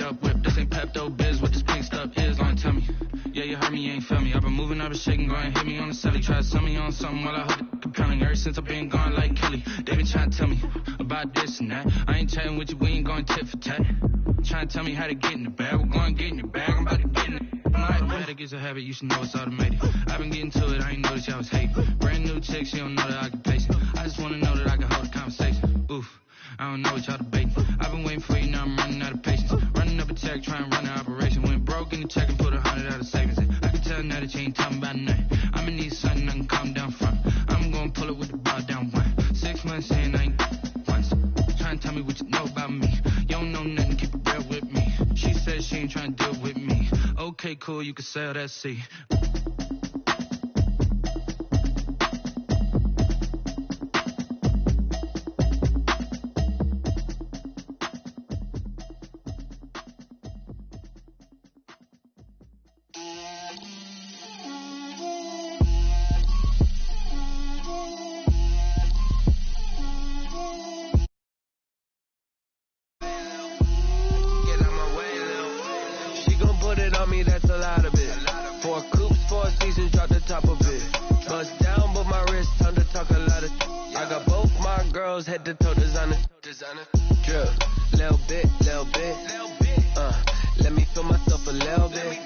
up whip. This ain't Pepto Biz, what this pink stuff is, long tell me. Yeah, you heard me, you ain't feel me. I've been moving, I've been shaking, go ahead and hit me on the celly. Try to sell me on something while I hold it compelling. Ever since I've been gone like Kelly, they been trying to tell me about this and that. I ain't chatting with you, we ain't going tit for tat. Trying to tell me how to get in the bag, we're going to get in the bag, I'm about to get in it. Automatic is a habit, you should know it's automated. I've been getting to it, I ain't noticed y'all was hating. Brand new chick, she don't know that I can place it. I just wanna know that I can hold a conversation. Oof, I don't know what y'all debating. I've been waiting for you, now I'm running out of patience. Running up a check, trying to run an operation. Went broke in the check and put 100 out of savings in. I can tell now that you ain't talking about nothing. I'ma need something I can calm down from. I'm gonna pull it with the bar down one. 6 months in, I ain't once. Trying to tell me what you know about me. You don't know nothing, keep it real with me. She said she ain't trying to deal with me. Okay, cool, you can sell that seat. Head to toe designer, drip, little bit, let me feel myself a little bit,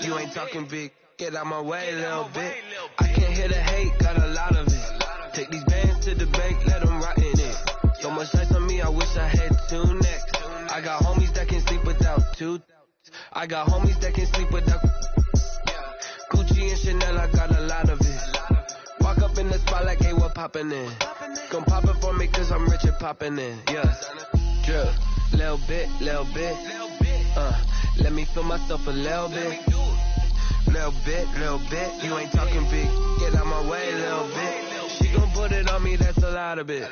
you ain't talking big, get out my way, little bit, I can't hear the hate, got a lot of it, take these bands to the bank, let them rot in it, so much ice on me, I wish I had 2 necks, I got homies that can sleep without 2, I got homies that can sleep without, Gucci and Chanel, I got a lot of it. Walk up in the spot like, hey, what poppin' in? Gon' pop it for me cause I'm rich and poppin' in, yeah. Drip, little bit, let me feel myself a little bit. Little bit, you ain't talking big, get out my way, little bit. She gon' put it on me, that's a lot of it.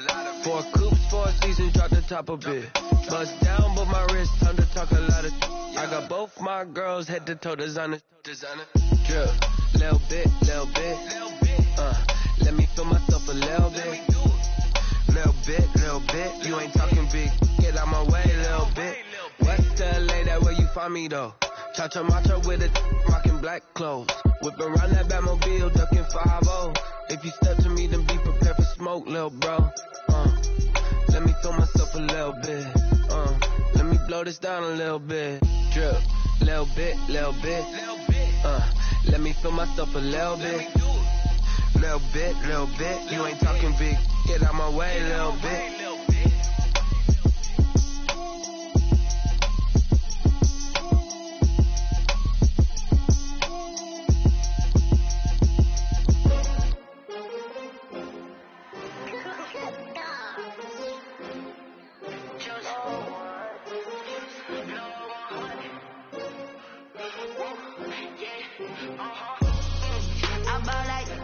4 coupes, 4 seasons, drop the top a bit. Bust down, but my wrist, time to talk a lot of. I got both my girls, head to toe designer. Drip, little bit, let me feel myself a little bit. Little bit, you ain't talking big, get out my way, little bit. West LA, that where you find me though. Cha-cha matcha with a rockin' black clothes. Whip around that Batmobile, ducking 5-0. If you step to me, then be prepared for smoke, little bro. Let me feel myself a little bit. Let me blow this down a little bit. Drip, little bit. Let me feel myself a little bit. Little bit, you ain't talking big, get out my way, little bit.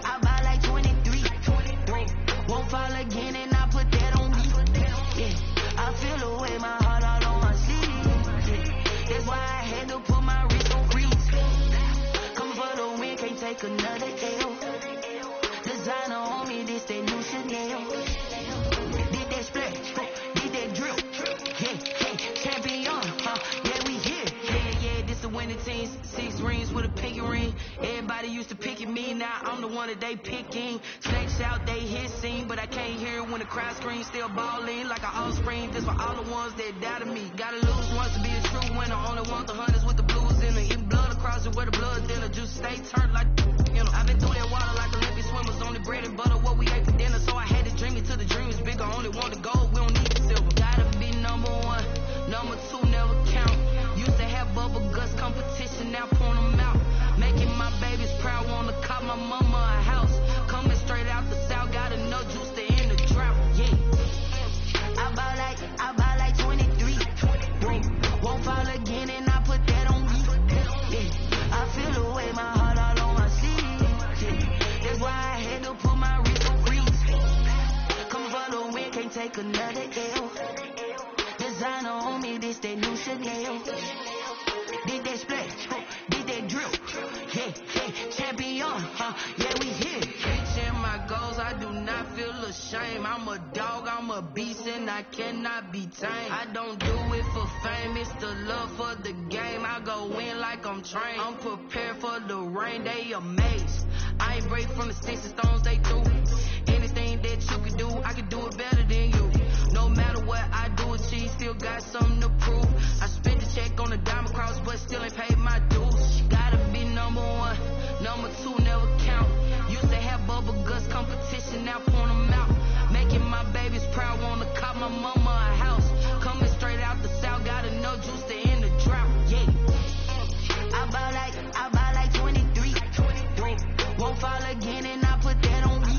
I buy like 23. Won't fall again and I put that on me. Yeah, I feel away my heart out on my sleeve. Yeah, that's why I had to put my wrist on freeze. Come for the win, can't take another L. Designer on me, this that new Chanel. Did that splash, did that drill. Yeah, champion, yeah, we here. Yeah, this the winning teams. 6 rings with a pinky ring. Everybody used to pick at me, now I'm the one that they picking. Snakes out, they hit scene, but I can't hear it when the crowd screams. Still ballin' like an offspring. This for all the ones that doubted me. Gotta lose once to be a true winner. Only want the hunters with the blues in it. Eating blood across it where the blood dinner. Juice stay turned like, you know. I've been through that water like Olympic swimmers. Only bread and butter, what we ate for dinner. So I had to dream it till the dream is bigger. Only want the gold, we don't need the silver. Gotta be number 1, number 2 never count. Used to have bubble guts competition, now point them out. Making my babies proud, wanna cop my mama a house. Coming straight out the south, got enough juice to end the drought. Yeah, I buy like 23. Won't fall again and I put that on me. Yeah, I feel away my heart out on my sleeve. Yeah, that's why I had to put my wrist on freeze. Come for the win, can't take another L. Designer on me, this that new Chanel. Did that splash, did that drill. Yeah, champion, yeah, we here. Reaching my goals, I do not feel ashamed. I'm a dog, I'm a beast, and I cannot be tamed. I don't do it it for fame, it's the love for the game. I go in like I'm trained. I'm prepared for the rain, they amazed. I ain't break from the sticks and stones they threw. Anything that you can do, I can do it better than you. No matter what I do, achieve, still got something to prove. I spent the check on the diamond cross, but still ain't paid my dues. Gotta be number one, number two never count. Used to have bubble guts competition, now point them out. Making my babies proud, wanna cop my mama a house. Coming straight out the south, got enough juice to end the drought. Yeah, I buy like 23. Won't fall again, and I put that on me.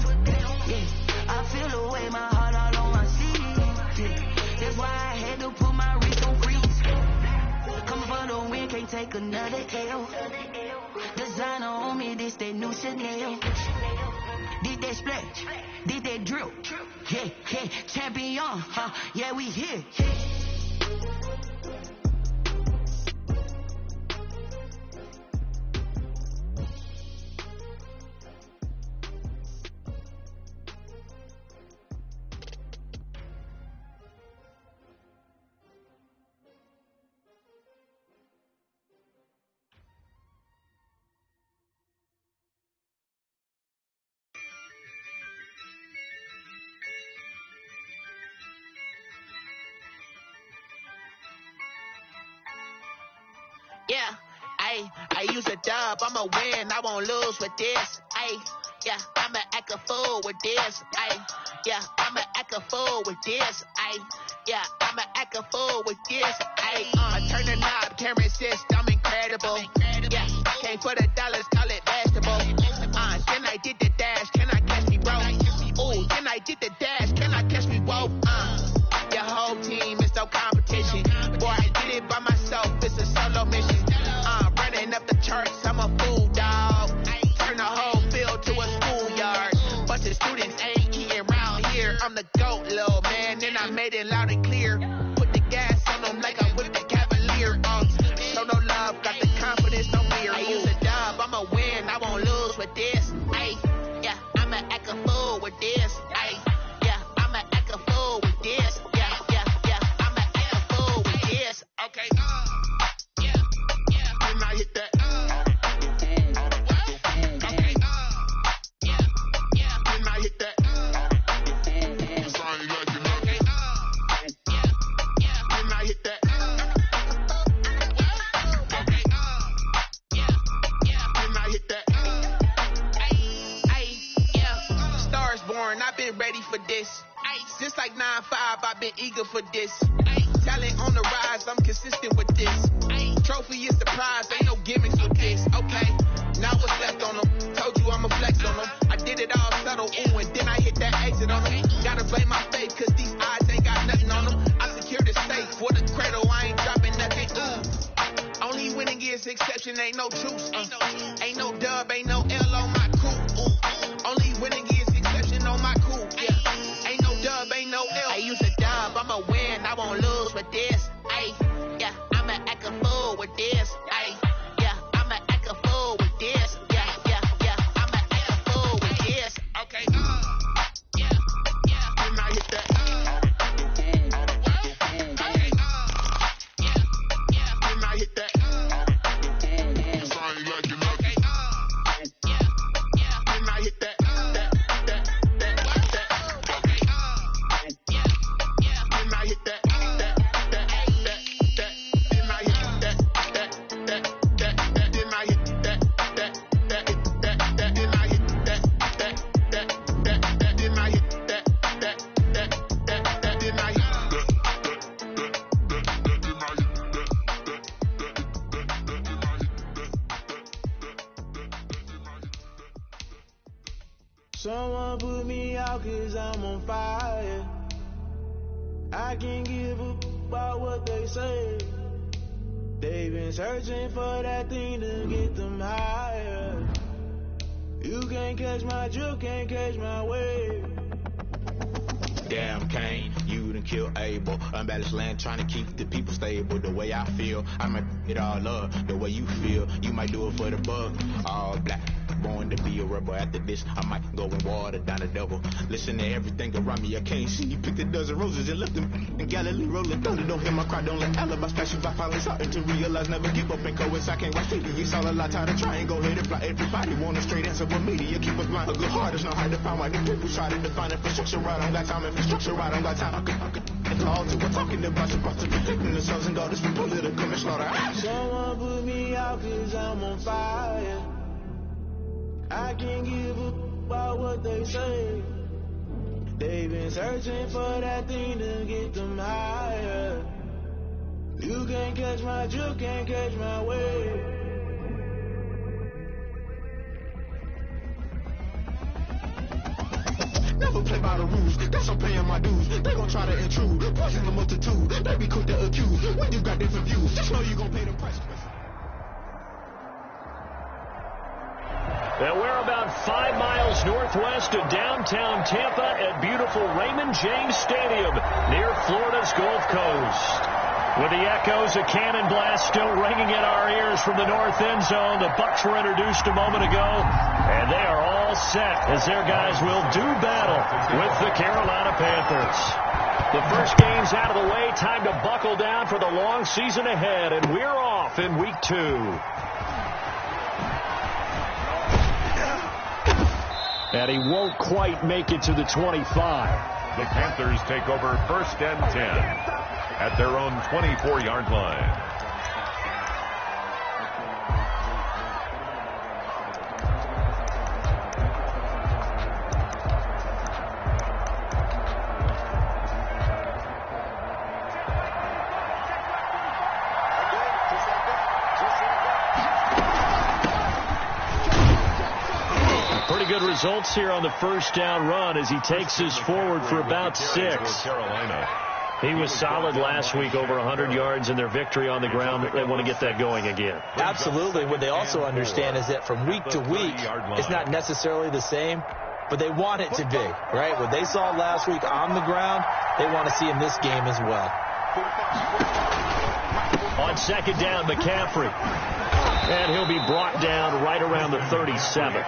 Yeah, I feel the way my heart all on my sleeve. Yeah, that's why I had to put my wrist on freeze. Coming for the win, can't take another L. Designer on me, this that new Chanel. Did that splash, did that drill. Yeah, yeah, champion, huh? Yeah, we here. Yeah, I use a dub, I'ma win, I won't lose with this. Yeah, I'ma act a fool with this. Yeah, I'ma act a fool with this. Yeah, I'ma act a fool with this. I turn the knob, camera assist, I'm incredible. Yeah, came for the dollars, call it basketball. Then I did the dash, can I catch me, bro? Ooh, then I did the dash, can I catch me, whoa? Your whole team is no competition. Boy, I did it by myself, it's a solo mission. Running up the charts, I'm a fool, dog. Turn the whole field to a schoolyard. Bunch of students ain't eating round here. I'm the GOAT, little man, and I made it loud and clear. Put the gas on them like I'm with the Cavalier. Show no love, got the confidence, no fear. I use a dub, I'ma win, I won't lose with this. Yeah, I'ma act a fool with this. Yeah, I'ma act a fool with this. Yeah, I'ma act a fool with this. Okay, yeah, and I hit that. Okay, yeah, and I hit that. Sound like you know. Okay, yeah, and I hit that. Okay, yeah, and I hit that. Yeah, Stars born, I've been ready for this. Since like 9-5, I've been eager for this. Talent on the rise, I'm consistent with this. Trophy is the prize, ain't no gimmicks with this. Okay, now what's left on them? Told you I'ma flex on them. I did it all subtle, ooh, and then I hit that exit on them. Gotta blame my faith, cause these odds ain't got nothing on them. I secured the safe with a cradle, I ain't dropping nothing, ooh. Only winning is exception, ain't no truce. Ain't no dub, ain't no L on my coupe, ooh. Only winning is exception on my coupe, yeah. Ain't no dub, ain't no L. I use a dub, I'ma win, I won't lose with this. Yeah, I'ma act a fool with this. Yeah, I'ma act a fool with this. Yeah, I'ma act a fool with this. Okay, yeah, and I hit that. Okay, yeah, and I hit that. Sound like you know. Okay, yeah, and I hit that. Someone put me out cause I'm on fire. I can't give a about what they say. They've been searching for that thing to get them higher. You can't catch my drill, can't catch my wave. Damn Kane, you done killed Abel. Unbalanced land trying to keep the people stable. The way I feel, I might it all up. The way you feel, you might do it for the buck. All black, born to be a rebel. After this, I might go and water down the devil. Listen to everything around me, I can't see. Picked a dozen roses and left them in Galilee rolling thunder. Don't hear my cry, don't let alibis pass you by. Finally starting to realize, never give up and coincide. I can't watch TV, it's all a lot. Tired of trying, go ahead and fly. Everybody want a straight answer with media. Keep us blind. A good heart is not hard to find. Why the people try to define infrastructure right? I don't got time. Infrastructure right, I don't got time. It's all to we're talking about supposed to protecting the sons and daughters from political and slaughter. Someone put me out 'cause I'm on fire. I can't give a about what they say. They've been searching for that thing to get them higher. You can't catch my drift, can't catch my wave. Never play by the rules, that's I'm paying my dues. They gon' try to intrude, poison the multitude. They be quick to accuse when you got different views. Just know you gon' pay the price. Now we're about 5 miles northwest of downtown Tampa at beautiful Raymond James Stadium near Florida's Gulf Coast. With the echoes of cannon blast still ringing in our ears from the north end zone, the Bucs were introduced a moment ago, and they are all set as their guys will do battle with the Carolina Panthers. The first game's out of the way, time to buckle down for the long season ahead, and we're off in week 2. And he won't quite make it to the 25. The Panthers take over 1st and 10 at their own 24-yard line. Pretty good results here on the first down run as he takes us forward for about 6. He was solid last week, over 100 yards in their victory on the ground. They want to get that going again. Absolutely. What they also understand is that from week to week, it's not necessarily the same, but they want it to be, right? What they saw last week on the ground, they want to see in this game as well. On second down, McCaffrey. And he'll be brought down right around the 37.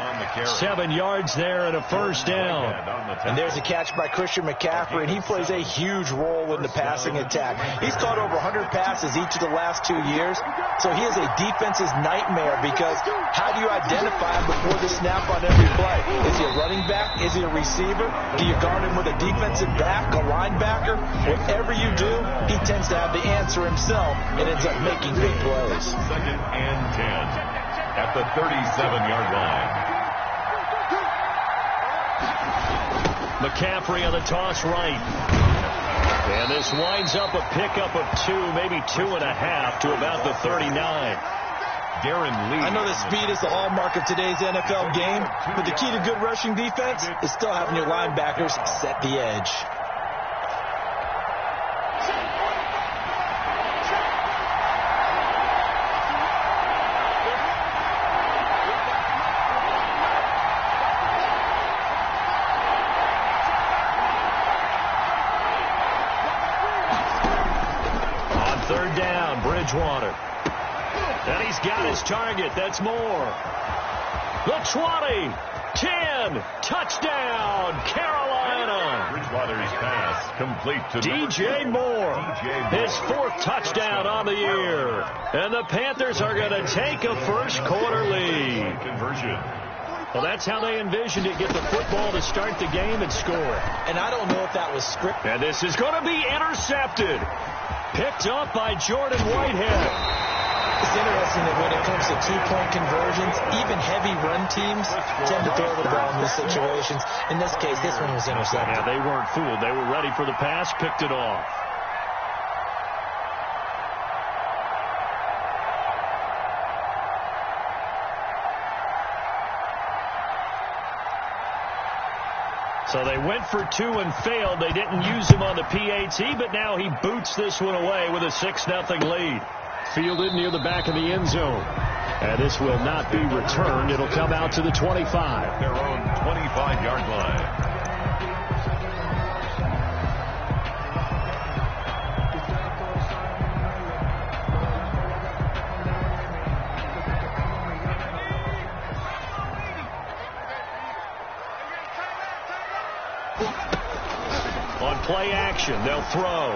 7 yards there and a first down. And there's a catch by Christian McCaffrey, and he plays a huge role in the passing attack. He's caught over 100 passes each of the last 2 years, so he is a defense's nightmare because how do you identify him before the snap on every play? Is he a running back? Is he a receiver? Do you guard him with a defensive back, a linebacker? Whatever you do, he tends to have the answer himself and ends up making big plays. 2nd and 10 at the 37-yard line. McCaffrey on the toss right. And this winds up a pickup of 2, maybe 2.5 to about the 39. Darren Lee. I know that speed is the hallmark of today's NFL game, but the key to good rushing defense is still having your linebackers set the edge. And he's got his target. That's more. The 20, 10, touchdown, Carolina. Bridgewater's pass complete to DJ Moore. His 4th touchdown on the year. And the Panthers are going to take a first quarter lead. Conversion. Well, that's how they envisioned it. Get the football to start the game and score. And I don't know if that was scripted. And this is going to be intercepted. Picked up by Jordan Whitehead. It's interesting that when it comes to 2-point conversions, even heavy run teams tend to throw the ball in these situations. In this case, this one was intercepted. Yeah, they weren't fooled. They were ready for the pass, picked it off. So they went for 2 and failed. They didn't use him on the PAT, but now he boots this one away with a 6-0 lead. Fielded near the back of the end zone. And this will not be returned. It'll come out to the 25. Their own 25-yard line. play action. They'll throw.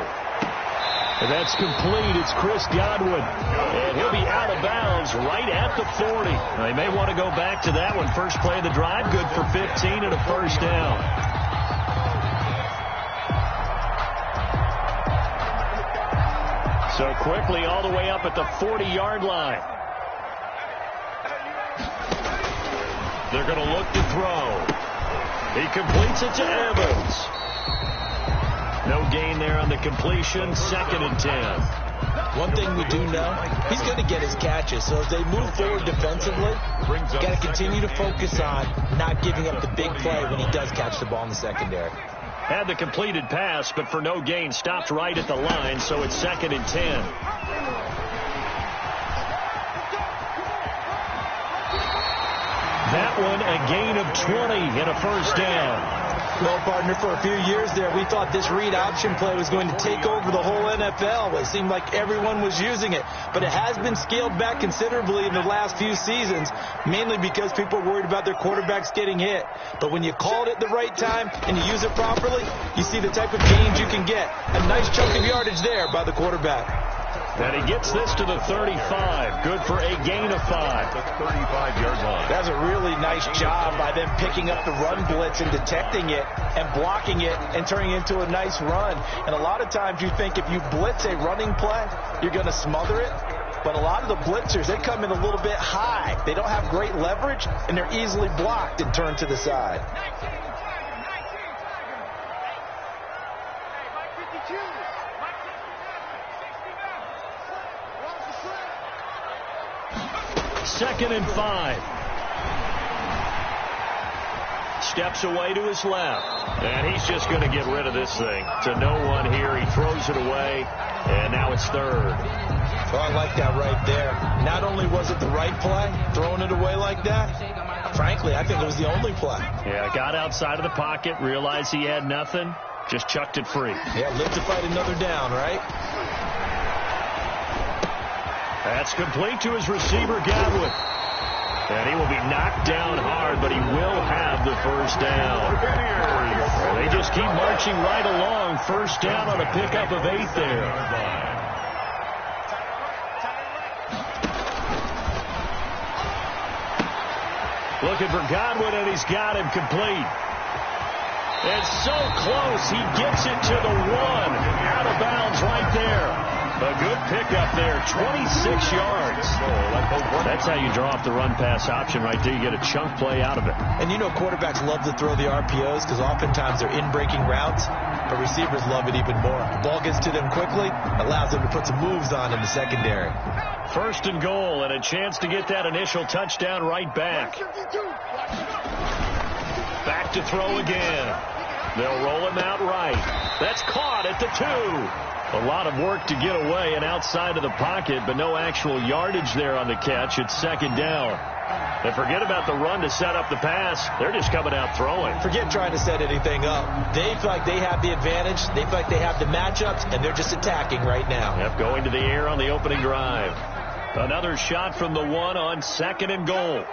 And that's complete. It's Chris Godwin. And he'll be out of bounds right at the 40. They may want to go back to that one. First play of the drive, good for 15 and a first down. So quickly all the way up at the 40-yard line. They're going to look to throw. He completes it to Evans. No gain there on the completion. 2nd and 10. One thing we do know, he's going to get his catches. So as they move forward defensively, you got to continue to focus on not giving up the big play when he does catch the ball in the secondary. Had the completed pass, but for no gain, stopped right at the line, so it's 2nd and 10. That one, a gain of 20 and a first down. Well, partner, for a few years there, we thought this read option play was going to take over the whole NFL. It seemed like everyone was using it. But it has been scaled back considerably in the last few seasons, mainly because people are worried about their quarterbacks getting hit. But when you call it at the right time and you use it properly, you see the type of gains you can get. A nice chunk of yardage there by the quarterback. And he gets this to the 35. Good for a gain of 5. The 35-yard line. That's a really nice job by them picking up the run blitz and detecting it and blocking it and turning it into a nice run. And a lot of times you think if you blitz a running play, you're going to smother it. But a lot of the blitzers, they come in a little bit high. They don't have great leverage, and they're easily blocked and turned to the side. Second and 5. Steps away to his left. And he's just going to get rid of this thing. To no one here. He throws it away. And now it's 3rd. Oh, I like that right there. Not only was it the right play, throwing it away like that, frankly, I think it was the only play. Yeah, got outside of the pocket, realized he had nothing, just chucked it free. Yeah, live to fight another down, right? That's complete to his receiver, Godwin. And he will be knocked down hard, but he will have the first down. And they just keep marching right along. First down on a pickup of 8 there. Looking for Godwin, and he's got him complete. It's so close. He gets it to the 1. Out of bounds right there. A good pickup there, 26 yards. That's how you draw off the run-pass option right there. You get a chunk play out of it. And you know quarterbacks love to throw the RPOs because oftentimes they're in-breaking routes, but receivers love it even more. The ball gets to them quickly, allows them to put some moves on in the secondary. 1st and goal, and a chance to get that initial touchdown right back. Back to throw again. They'll roll him out right. That's caught at the 2. A lot of work to get away and outside of the pocket, but no actual yardage there on the catch. It's 2nd down. And forget about the run to set up the pass. They're just coming out throwing. Forget trying to set anything up. They feel like they have the advantage. They feel like they have the matchups, and they're just attacking right now. Yep, going to the air on the opening drive. Another shot from the 1 on 2nd and goal.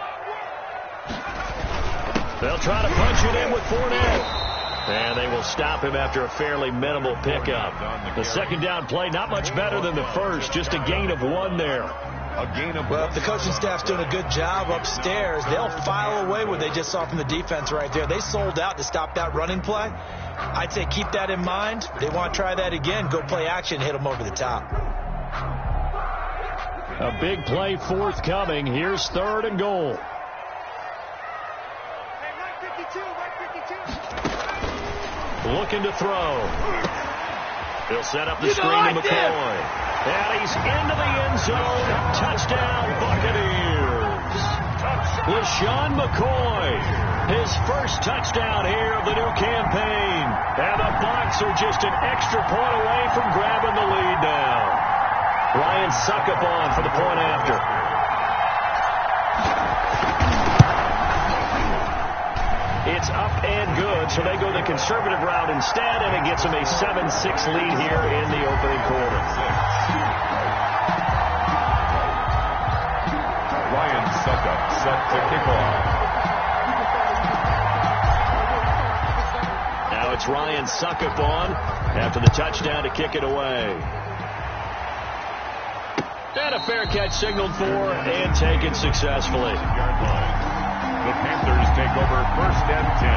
They'll try to punch it in with Fournette. And they will stop him after a fairly minimal pickup. The 2nd down play, not much better than the first. Just a gain of 1 there. Well, if the coaching staff's doing a good job upstairs, they'll file away what they just saw from the defense right there. They sold out to stop that running play. I'd say keep that in mind. They want to try that again. Go play action, hit them over the top. A big play forthcoming. Here's 3rd and goal. Looking to throw. He'll set up the screen to McCoy. And he's into the end zone. Touchdown, Buccaneers. LaShawn McCoy. His first touchdown here of the new campaign. And the Bucs are just an extra point away from grabbing the lead now. Ryan Succop for the point after. It's up and good, so they go the conservative route instead, and it gets them a 7-6 lead here in the opening quarter. Ryan Succop set to kick off. Now it's gets Ryan Suckup on after the touchdown to kick it away. And a fair catch signaled for and taken successfully. The Panthers take over 1st and 10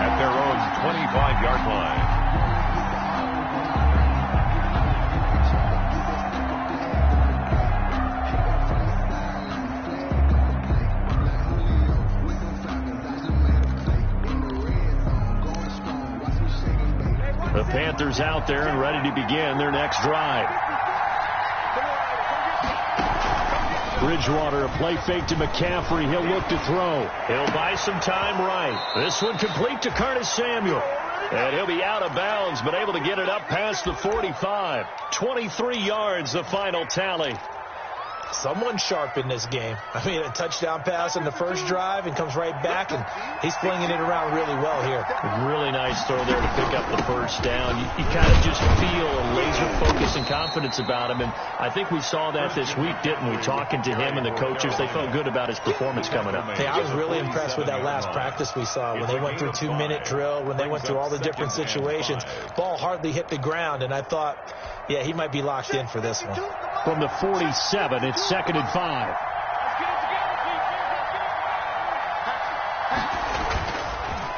at their own 25-yard line. The Panthers out there and ready to begin their next drive. Bridgewater, a play fake to McCaffrey. He'll look to throw. He'll buy some time right. This one complete to Curtis Samuel. And he'll be out of bounds, but able to get it up past the 45. 23 yards, the final tally. Someone sharp in this game. I mean, a touchdown pass on the first drive and comes right back, and he's flinging it around really well here. Really nice throw there to pick up the first down. You kind of just feel a laser focus and confidence about him, and I think we saw that this week, didn't we? Talking to him and the coaches, they felt good about his performance coming up. Hey, I was really impressed with that last practice we saw when they went through 2-minute drill, when they went through all the different situations. Ball hardly hit the ground, and I thought, yeah, he might be locked in for this one. From the 47, it's 2nd and 5.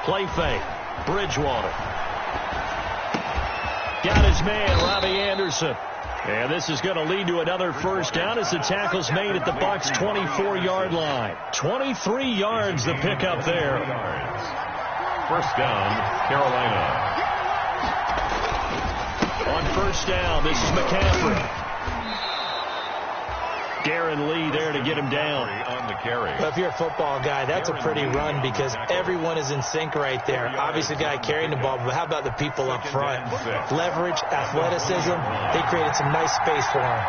Play fake. Bridgewater. Got his man, Robbie Anderson. And this is going to lead to another first down as the tackle's made at the Bucs' 24-yard line. 23 yards the pickup there. First down, Carolina. On first down, this is McCaffrey. Darren Lee there to get him down. On the carry. Well, if you're a football guy, that's a pretty run because everyone is in sync right there. Obviously, the guy carrying the ball, but how about the people up front? Leverage, athleticism, they created some nice space for him.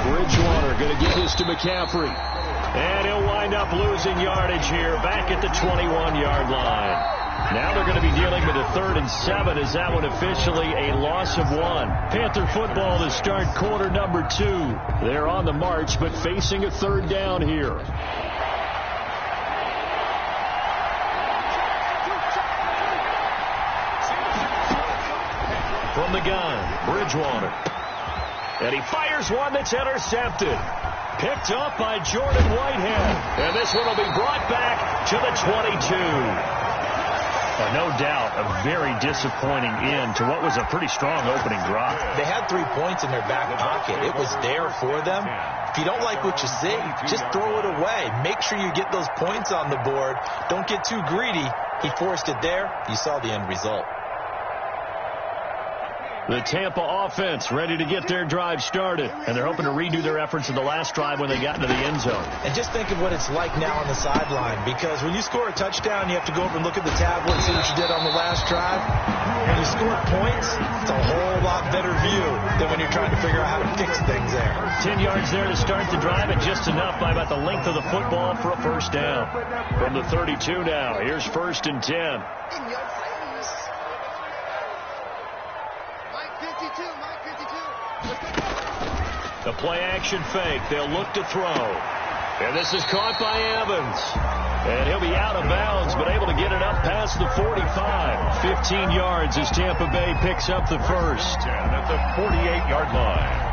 Bridgewater going to give this to McCaffrey. And he'll wind up losing yardage here back at the 21-yard line. Now they're going to be dealing with a 3rd and 7 as that one officially a loss of 1. Panther football to start quarter number 2. They're on the march but facing a 3rd down here. From the gun, Bridgewater. And he fires one that's intercepted. Picked up by Jordan Whitehead. And this one will be brought back to the 22. No doubt a very disappointing end to what was a pretty strong opening drive. They had 3 points in their back pocket. It was there for them. If you don't like what you see, just throw it away. Make sure you get those points on the board. Don't get too greedy. He forced it there. You saw the end result. The Tampa offense ready to get their drive started. And they're hoping to redo their efforts in the last drive when they got into the end zone. And just think of what it's like now on the sideline. Because when you score a touchdown, you have to go over and look at the tablet and see what you did on the last drive. When you score points, it's a whole lot better view than when you're trying to figure out how to fix things there. 10 yards there to start the drive, and just enough by about the length of the football for a first down. From the 32 now, here's 1st and 10. The play-action fake. They'll look to throw. And this is caught by Evans. And he'll be out of bounds, but able to get it up past the 45. 15 yards as Tampa Bay picks up the first. And at the 48-yard line.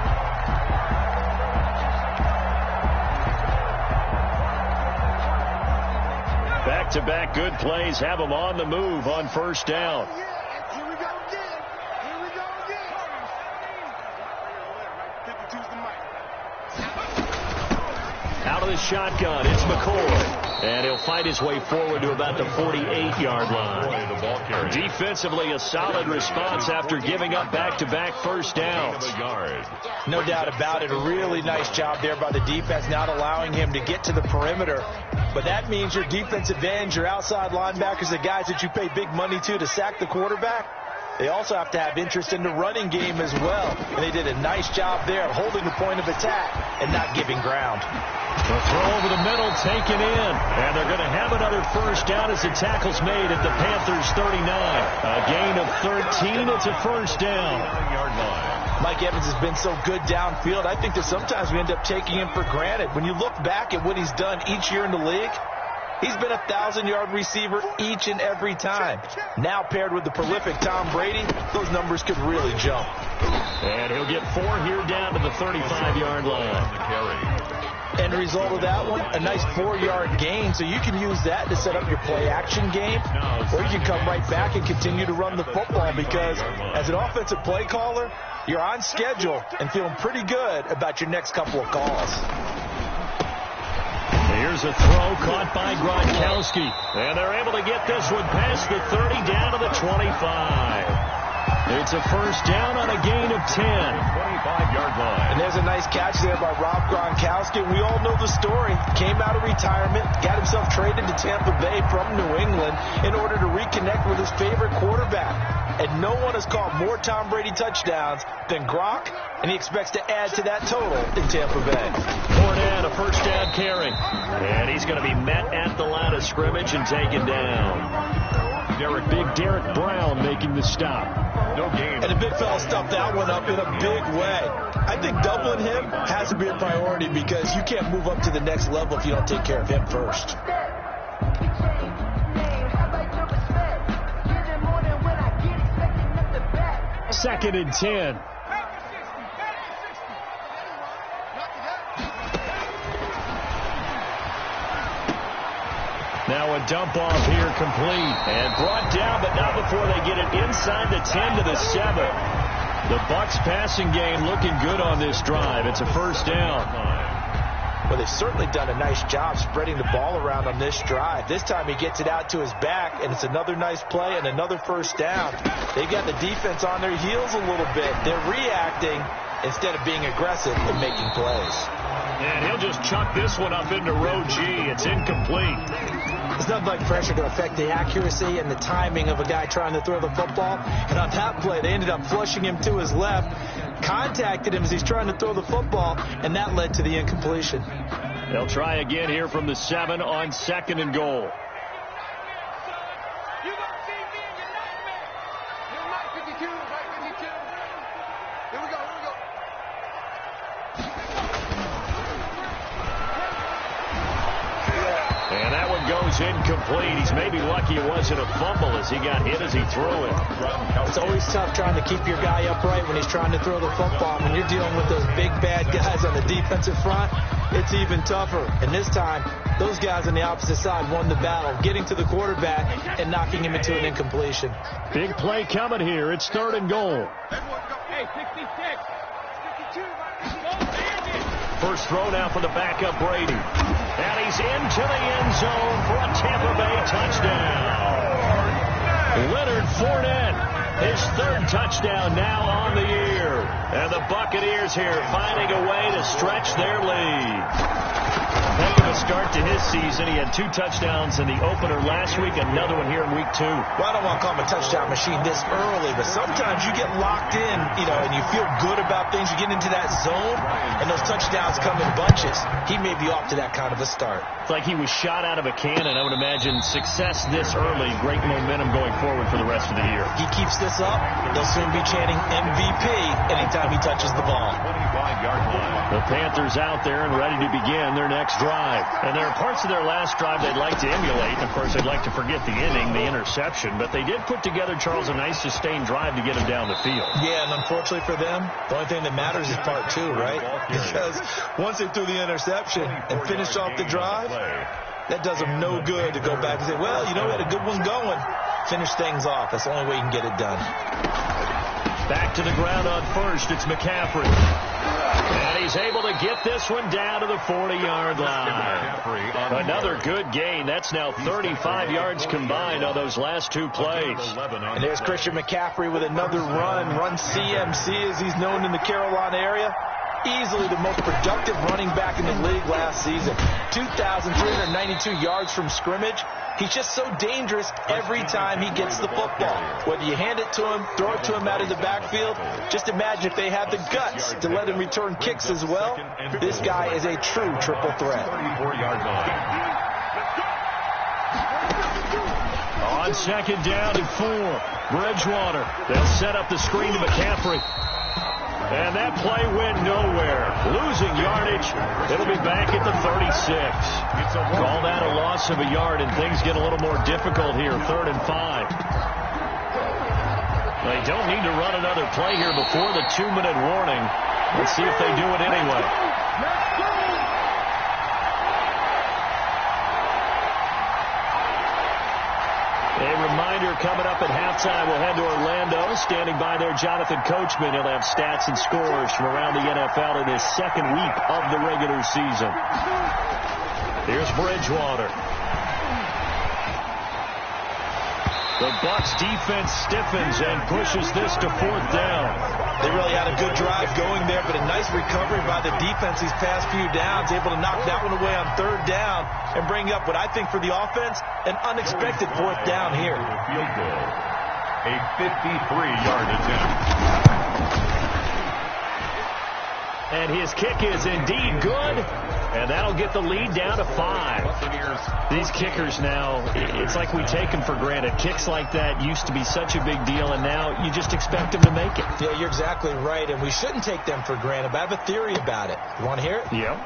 Back-to-back good plays have them on the move on first down. Out of the shotgun, it's McCoy. And he'll fight his way forward to about the 48-yard line. Defensively, a solid response after giving up back-to-back first downs. No doubt about it. A really nice job there by the defense, not allowing him to get to the perimeter. But that means your defensive ends, your outside linebackers, the guys that you pay big money to sack the quarterback, they also have to have interest in the running game as well. And they did a nice job there of holding the point of attack and not giving ground. The throw over the middle taken in. And they're going to have another first down as the tackle's made at the Panthers' 39. A gain of 13. It's a first down. Mike Evans has been so good downfield. I think that sometimes we end up taking him for granted. When you look back at what he's done each year in the league, He's been a 1,000-yard receiver each and every time. Now paired with the prolific Tom Brady, those numbers could really jump. And he'll get 4 here down to the 35-yard line. End result of that one, a nice 4-yard gain, so you can use that to set up your play-action game, or you can come right back and continue to run the football because as an offensive play caller, you're on schedule and feeling pretty good about your next couple of calls. Here's a throw caught by Gronkowski, and they're able to get this one past the 30 down to the 25. It's a first down on a gain of 10. 25-yard line. And there's a nice catch there by Rob Gronkowski. We all know the story. Came out of retirement, got himself traded to Tampa Bay from New England in order to reconnect with his favorite quarterback. And no one has caught more Tom Brady touchdowns than Gronk, and he expects to add to that total in Tampa Bay. Fournette, a first down carry. And he's going to be met at the line of scrimmage and taken down. Big Derek Brown making the stop. No gain. And the big fella stuffed that one up in a big way. I think doubling him has to be a priority because you can't move up to the next level if you don't take care of him first. Second and 10. Now a dump off here complete and brought down, but not before they get it inside the 10 to the 7. The Bucs passing game looking good on this drive. It's a first down. Well, they've certainly done a nice job spreading the ball around on this drive. This time he gets it out to his back, and it's another nice play and another first down. They've got the defense on their heels a little bit. They're reacting instead of being aggressive and making plays. And he'll just chuck this one up into row G. It's incomplete. It's nothing like pressure can affect the accuracy and the timing of a guy trying to throw the football. And on that play, they ended up flushing him to his left, contacted him as he's trying to throw the football, and that led to the incompletion. They'll try again here from the 7 on second and goal. And that one goes incomplete. He's maybe lucky it wasn't a fumble as he got hit as he threw it. It's always tough trying to keep your guy upright when he's trying to throw the football. When you're dealing with those big bad guys on the defensive front, it's even tougher. And this time, those guys on the opposite side won the battle, getting to the quarterback and knocking him into an incompletion. Big play coming here. It's third and goal. Hey, 66. 62. First throw now for the backup Brady. And he's into the end zone for a Tampa Bay touchdown. Leonard Fournette, his third touchdown now on the year. And the Buccaneers here finding a way to stretch their lead. Heck of a start to his season. He had 2 touchdowns in the opener last week, another one here in week 2. Well, I don't want to call him a touchdown machine this early, but sometimes you get locked in, and you feel good about things. You get into that zone, and those touchdowns come in bunches. He may be off to that kind of a start. It's like he was shot out of a cannon. I would imagine success this early, great momentum going forward for the rest of the year. He keeps this up, they'll soon be chanting MVP anytime he touches the ball. 25-yard line. The Panthers out there and ready to begin their next drive. And there are parts of their last drive they'd like to emulate. Of course, they'd like to forget the inning, the interception. But they did put together, Charles, a nice sustained drive to get him down the field. Yeah, and unfortunately for them, the only thing that matters is part 2, right? Because once they threw the interception and finished off the drive, that does them no good to go back and say, well, we had a good one going. Finish things off. That's the only way you can get it done. Back to the ground on first. It's McCaffrey. And he's able to get this one down to the 40-yard line. Another good gain. That's now 35 yards combined on those last 2 plays. And there's Christian McCaffrey with another run CMC as he's known in the Carolina area. Easily the most productive running back in the league last season. 2,392 yards from scrimmage. He's just so dangerous every time he gets the football. Whether you hand it to him, throw it to him out of the backfield, just imagine if they have the guts to let him return kicks as well. This guy is a true triple threat. 34-yard line. On second down and 4, Bridgewater. They'll set up the screen to McCaffrey. And that play went nowhere. Losing yardage. It'll be back at the 36. Call that a loss of a yard, and things get a little more difficult here. 3rd and 5. They don't need to run another play here before the 2-minute warning. Let's see if they do it anyway. A reminder coming up at halftime, we'll head to Orlando. Standing by there, Jonathan Coachman. He'll have stats and scores from around the NFL in his 2nd week of the regular season. Here's Bridgewater. The Bucs defense stiffens and pushes this to 4th down. They really had a good drive going there, but a nice recovery by the defense these past few downs, able to knock that one away on 3rd down and bring up what I think for the offense, an unexpected 4th down here. Field goal. A 53-yard attempt. And his kick is indeed good, and that'll get the lead down to 5. These kickers now, it's like we take them for granted. Kicks like that used to be such a big deal, and now you just expect them to make it. Yeah, you're exactly right, and we shouldn't take them for granted, but I have a theory about it. You want to hear it? Yep.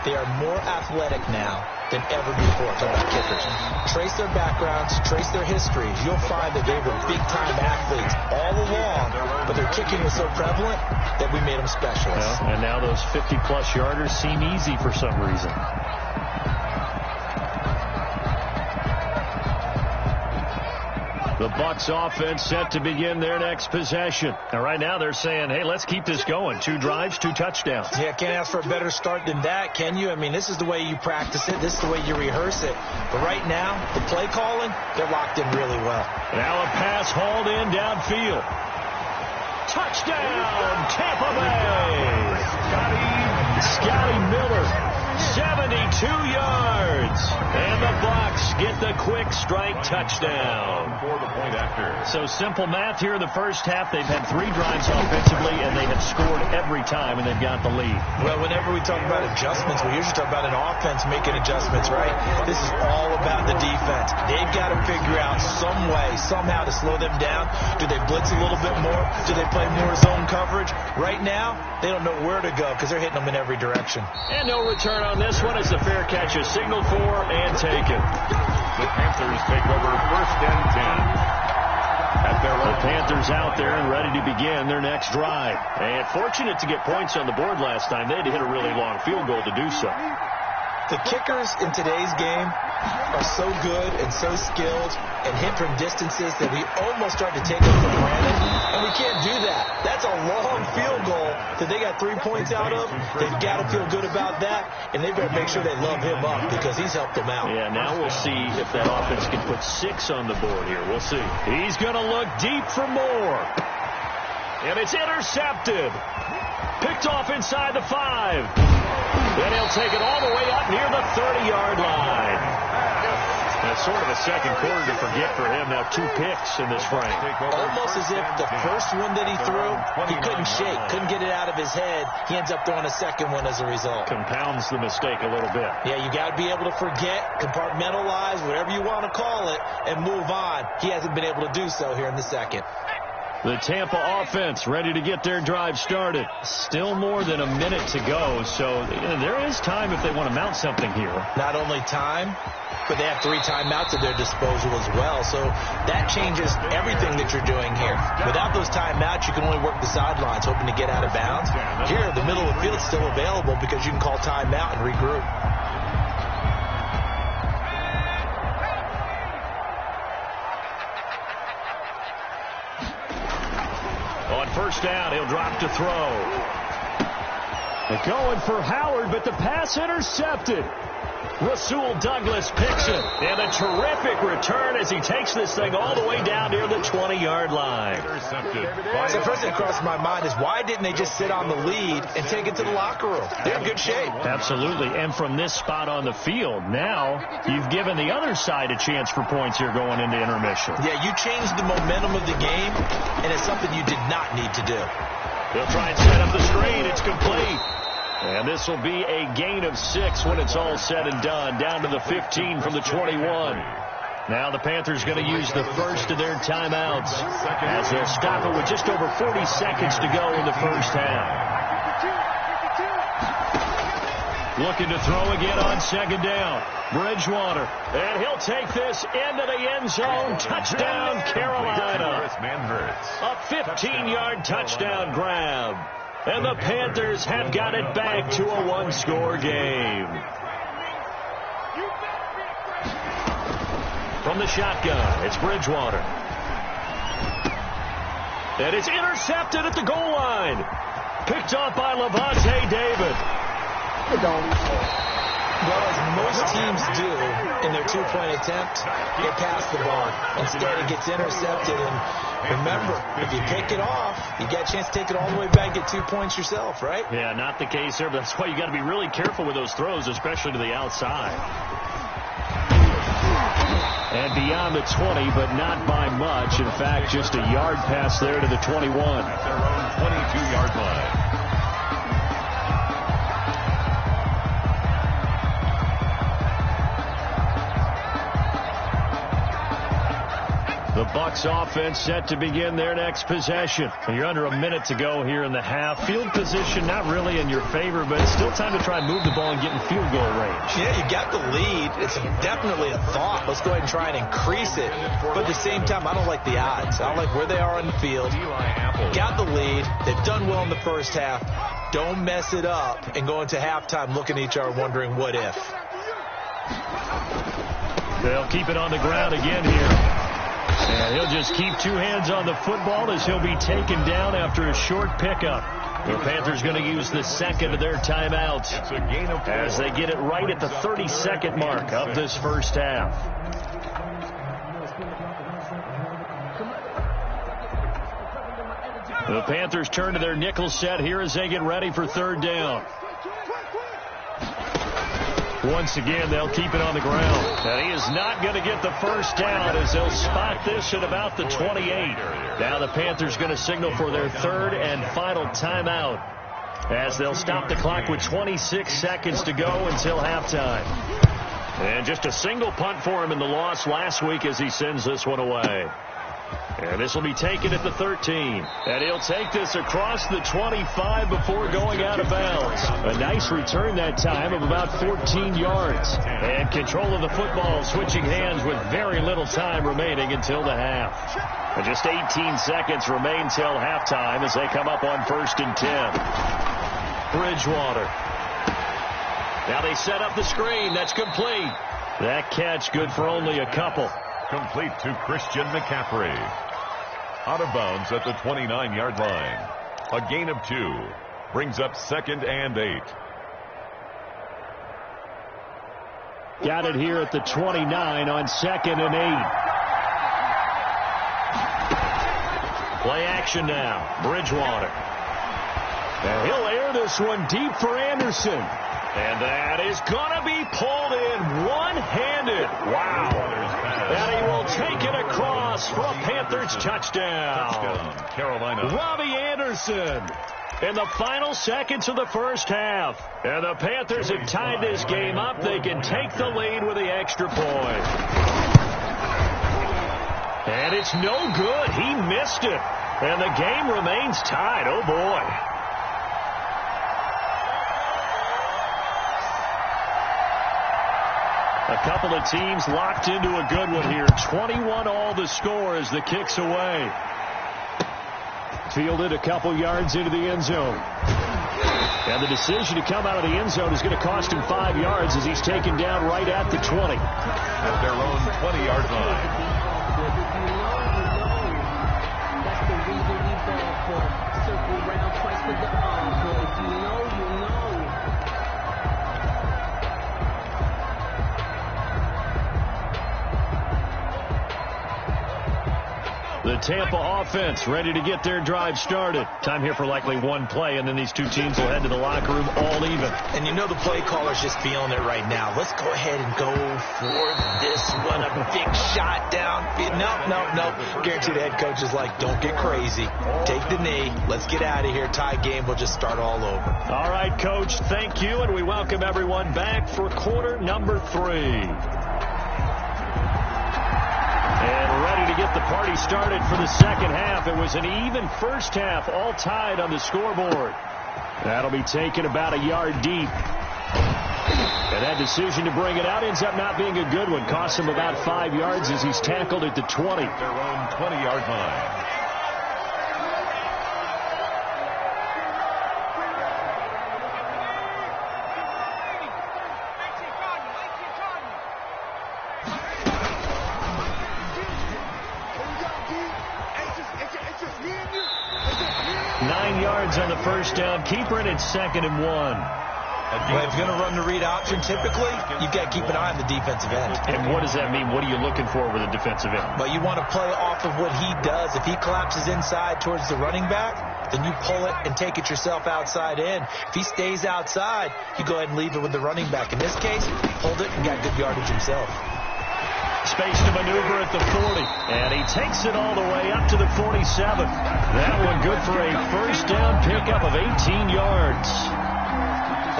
They are more athletic now than ever before. Talking about kickers. Trace their backgrounds, trace their histories. You'll find that they were big-time athletes all along, but their kicking was so prevalent that we made them specialists. Well, and now those 50-plus yarders seem easy for some reason. The Bucs offense set to begin their next possession. And right now they're saying, hey, let's keep this going. 2 drives, 2 touchdowns. Yeah, can't ask for a better start than that, can you? I mean, this is the way you practice it. This is the way you rehearse it. But right now, the play calling, they're locked in really well. Now a pass hauled in downfield. Touchdown, Tampa Bay. Scotty Miller. 72 yards. And the Bucs get the quick strike touchdown. For the point after. So simple math here in the first half. They've had 3 drives offensively, and they have scored every time, and they've got the lead. Well, whenever we talk about adjustments, we usually talk about an offense making adjustments, right? This is all about the defense. They've got to figure out some way, somehow to slow them down. Do they blitz a little bit more? Do they play more zone coverage? Right now, they don't know where to go because they're hitting them in every direction. And no return on this one as the fair catch is signaled for and taken. The Panthers take over 1st and 10. The Panthers out there and ready to begin their next drive. And fortunate to get points on the board last time. They had to hit a really long field goal to do so. The kickers in today's game are so good and so skilled and hit from distances that we almost start to take them for granted, and we can't do that. That's a long field goal that they got 3 points out of. They've got to feel good about that, and they better make sure they love him up because he's helped them out. Yeah, now we'll see if that offense can put 6 on the board here. We'll see. He's going to look deep for more. And it's intercepted. Picked off inside the 5. Then he'll take it all the way up near the 30-yard line. That's sort of a second quarter to forget for him. Now 2 picks in this frame. Almost as if the first one that he threw, he couldn't shake, couldn't get it out of his head. He ends up throwing a second one as a result. Compounds the mistake a little bit. Yeah, you got to be able to forget, compartmentalize, whatever you want to call it, and move on. He hasn't been able to do so here in the second. The Tampa offense ready to get their drive started. Still more than a minute to go, so there is time if they want to mount something here. Not only time, but they have 3 timeouts at their disposal as well, so that changes everything that you're doing here. Without those timeouts, you can only work the sidelines, hoping to get out of bounds. Here, the middle of the field is still available because you can call timeout and regroup. On first down, he'll drop to throw. They're going for Howard, but the pass intercepted. Rasul Douglas picks it. And a terrific return as he takes this thing all the way down near the 20-yard line. Intercepted. So first thing that crosses my mind is why didn't they just sit on the lead and take it to the locker room? They're in good shape. Absolutely. And from this spot on the field, now you've given the other side a chance for points here going into intermission. Yeah, you changed the momentum of the game, and it's something you did not need to do. They'll try and set up the screen. It's complete. And this will be a gain of 6 when it's all said and done. Down to the 15 from the 21. Now the Panthers going to use the first of their timeouts as they'll stop it with just over 40 seconds to go in the first half. Looking to throw again on second down. Bridgewater. And he'll take this into the end zone. Touchdown, Carolina. A 15-yard touchdown grab. And the Panthers have got it back to a one-score game. From the shotgun, it's Bridgewater. And it's intercepted at the goal line. Picked off by Levante David. Well, as most teams do in their two-point attempt, they pass the ball. Instead, it gets intercepted. And remember, if you pick it off, you get a chance to take it all the way back, get 2 points yourself, right? Yeah, not the case there, but that's why you got to be really careful with those throws, especially to the outside. And beyond the 20, but not by much. In fact, just a yard pass there to the 21. At their own 22-yard line. The Bucs offense set to begin their next possession. You're under a minute to go here in the half. Field position not really in your favor, but it's still time to try and move the ball and get in field goal range. Yeah, you got the lead. It's definitely a thought. Let's go ahead and try and increase it. But at the same time, I don't like the odds. I don't like where they are on the field. Got the lead. They've done well in the first half. Don't mess it up and go into halftime looking at each other wondering what if. They'll keep it on the ground again here. And he'll just keep two hands on the football as he'll be taken down after a short pickup. The Panthers going to use the second of their timeouts as they get it right at the 30-second mark of this first half. The Panthers turn to their nickel set here as they get ready for third down. Once again, they'll keep it on the ground. And he is not going to get the first down as they'll spot this at about the 28. Now the Panthers going to signal for their third and final timeout as they'll stop the clock with 26 seconds to go until halftime. And just a single punt for him in the loss last week as he sends this one away. And this will be taken at the 13. And he'll take this across the 25 before going out of bounds. A nice return that time of about 14 yards. And control of the football switching hands with very little time remaining until the half. And just 18 seconds remain till halftime as they come up on 1st and 10. Bridgewater. Now they set up the screen. That's complete. That catch good for only a couple. Complete to Christian McCaffrey. Out of bounds at the 29-yard line. A gain of 2. Brings up 2nd and 8. Got it here at the 29 on 2nd and 8. Play action now. Bridgewater. And he'll air this one deep for Anderson. And that is going to be pulled in one-handed. Wow. And he will take it across for a Panthers touchdown. Carolina. Robbie Anderson in the final seconds of the first half. And the Panthers have tied this game up. They can take the lead with the extra point. And it's no good. He missed it. And the game remains tied. Oh, boy. A couple of teams locked into a good one here. 21 all the score as the kick's away. Fielded a couple yards into the end zone. And the decision to come out of the end zone is going to cost him 5 yards as he's taken down right at the 20. At their own 20-yard line. That's the reason we ball for. Circle round twice with the encore. If you know, you know. The Tampa offense ready to get their drive started. Time here for likely one play, and then these two teams will head to the locker room all even. And you know the play caller's just feeling it right now. Let's go ahead and go for this one. A big shot down. No. Guarantee the head coach is like, don't get crazy. Take the knee. Let's get out of here. Tie game. We'll just start all over. All right, Coach. Thank you, and we welcome everyone back for quarter number 3. the party started for the second half. It was an even first half, all tied on the scoreboard. That'll be taken about a yard deep. And that decision to bring it out ends up not being a good one. Costs him about 5 yards as he's tackled at the 20. Their own 20-yard line. On the first down, keeper, and it's 2nd and 1. Well, if you're going to run the read option, typically, you've got to keep an eye on the defensive end. And what does that mean? What are you looking for with a defensive end? Well, you want to play off of what he does. If he collapses inside towards the running back, then you pull it and take it yourself outside in. If he stays outside, you go ahead and leave it with the running back. In this case, hold it and got good yardage himself. Space to maneuver at the 40, and he takes it all the way up to the 47. That one good for a first down pickup of 18 yards.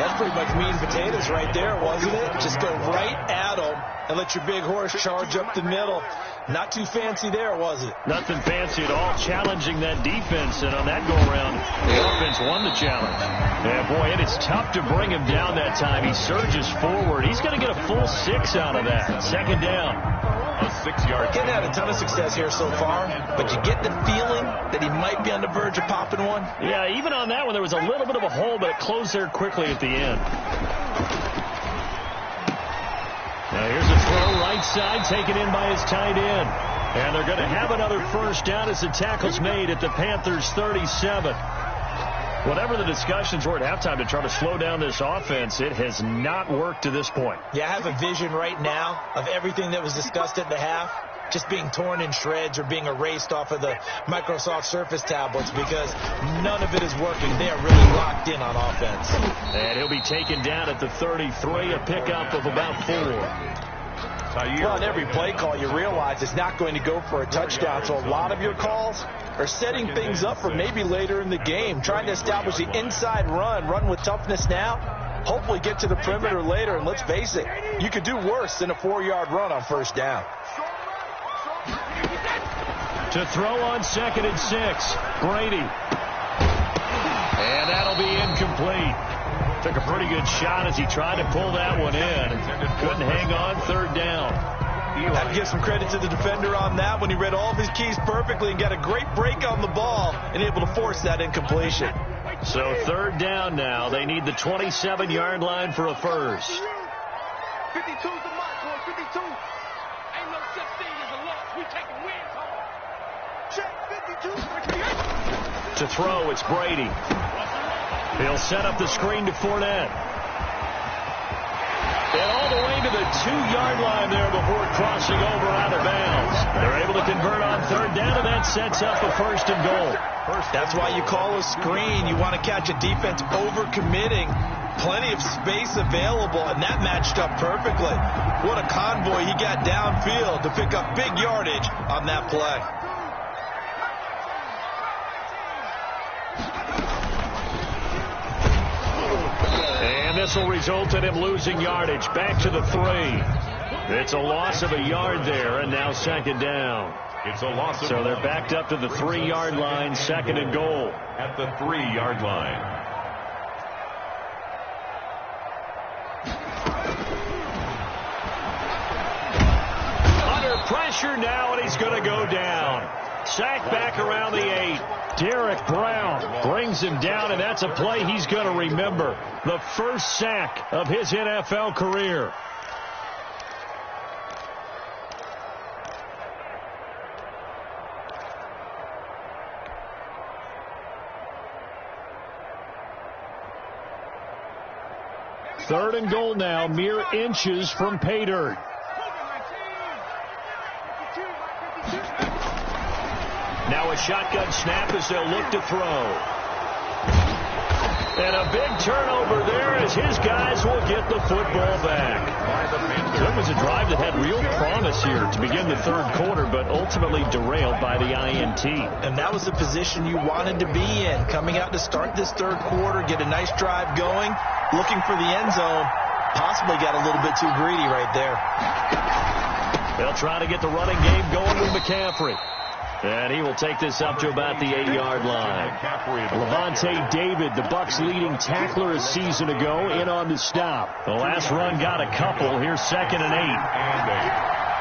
That's pretty much meat and potatoes right there, wasn't it? Just go right at him and let your big horse charge up the middle. Not too fancy there, was it? Nothing fancy at all, challenging that defense, and on that go-around, the offense won the challenge. Yeah, boy, it is tough to bring him down that time. He surges forward. He's going to get a full 6 out of that. 2nd down. A 6-yard. Getting had a ton of success here so far, but you get the feeling that he might be on the verge of popping one. Yeah, even on that one, there was a little bit of a hole, but it closed there quickly at the end. Now here's a throw right side, taken in by his tight end. And they're going to have another first down as the tackle's made at the Panthers' 37. Whatever the discussions were at halftime to try to slow down this offense, it has not worked to this point. Yeah, I have a vision right now of everything that was discussed at the half just being torn in shreds or being erased off of the Microsoft Surface tablets because none of it is working. They are really locked in on offense. And he'll be taken down at the 33, a pickup of about 4. Well, on every play call, you realize it's not going to go for a touchdown, so a lot of your calls are setting things up for maybe later in the game, trying to establish the inside run with toughness now, hopefully get to the perimeter later, and let's face it, you could do worse than a 4-yard run on first down. To throw on 2nd and 6, Brady. And that'll be incomplete. Took a pretty good shot as he tried to pull that one in. Couldn't hang on, 3rd down. I have to give some credit to the defender on that when he read all of his keys perfectly and got a great break on the ball and able to force that incompletion. So 3rd down now. They need the 27-yard line for a first. 52's the mark, boy. 52. Ain't no such thing as a loss. We taking wins home. Check 52. To throw, it's Brady. He'll set up the screen to Fournette. And all the way to the 2-yard line there before crossing over out of bounds. They're able to convert on 3rd down, and that sets up a 1st and goal. That's why you call a screen. You want to catch a defense overcommitting. Plenty of space available, and that matched up perfectly. What a convoy he got downfield to pick up big yardage on that play. And this will result in him losing yardage. Back to the 3. It's a loss of a yard there, and now 2nd down. It's a loss of So they're backed up to the 3-yard line, 2nd and goal. At the 3-yard line. Under pressure now, and he's going to go down. Sack back around the 8. Derek Brown brings him down, and that's a play he's going to remember. The first sack of his NFL career. Third and goal now, mere inches from pay dirt. Now a shotgun snap as they'll look to throw. And a big turnover there as his guys will get the football back. That was a drive that had real promise here to begin the 3rd quarter, but ultimately derailed by the INT. And that was the position you wanted to be in. Coming out to start this 3rd quarter, get a nice drive going, looking for the end zone. Possibly got a little bit too greedy right there. They'll try to get the running game going with McCaffrey. And he will take this up to about the 8-yard line. Levante David, the Bucs' leading tackler a season ago, in on the stop. The last run got a couple. Here's 2nd and 8. And 8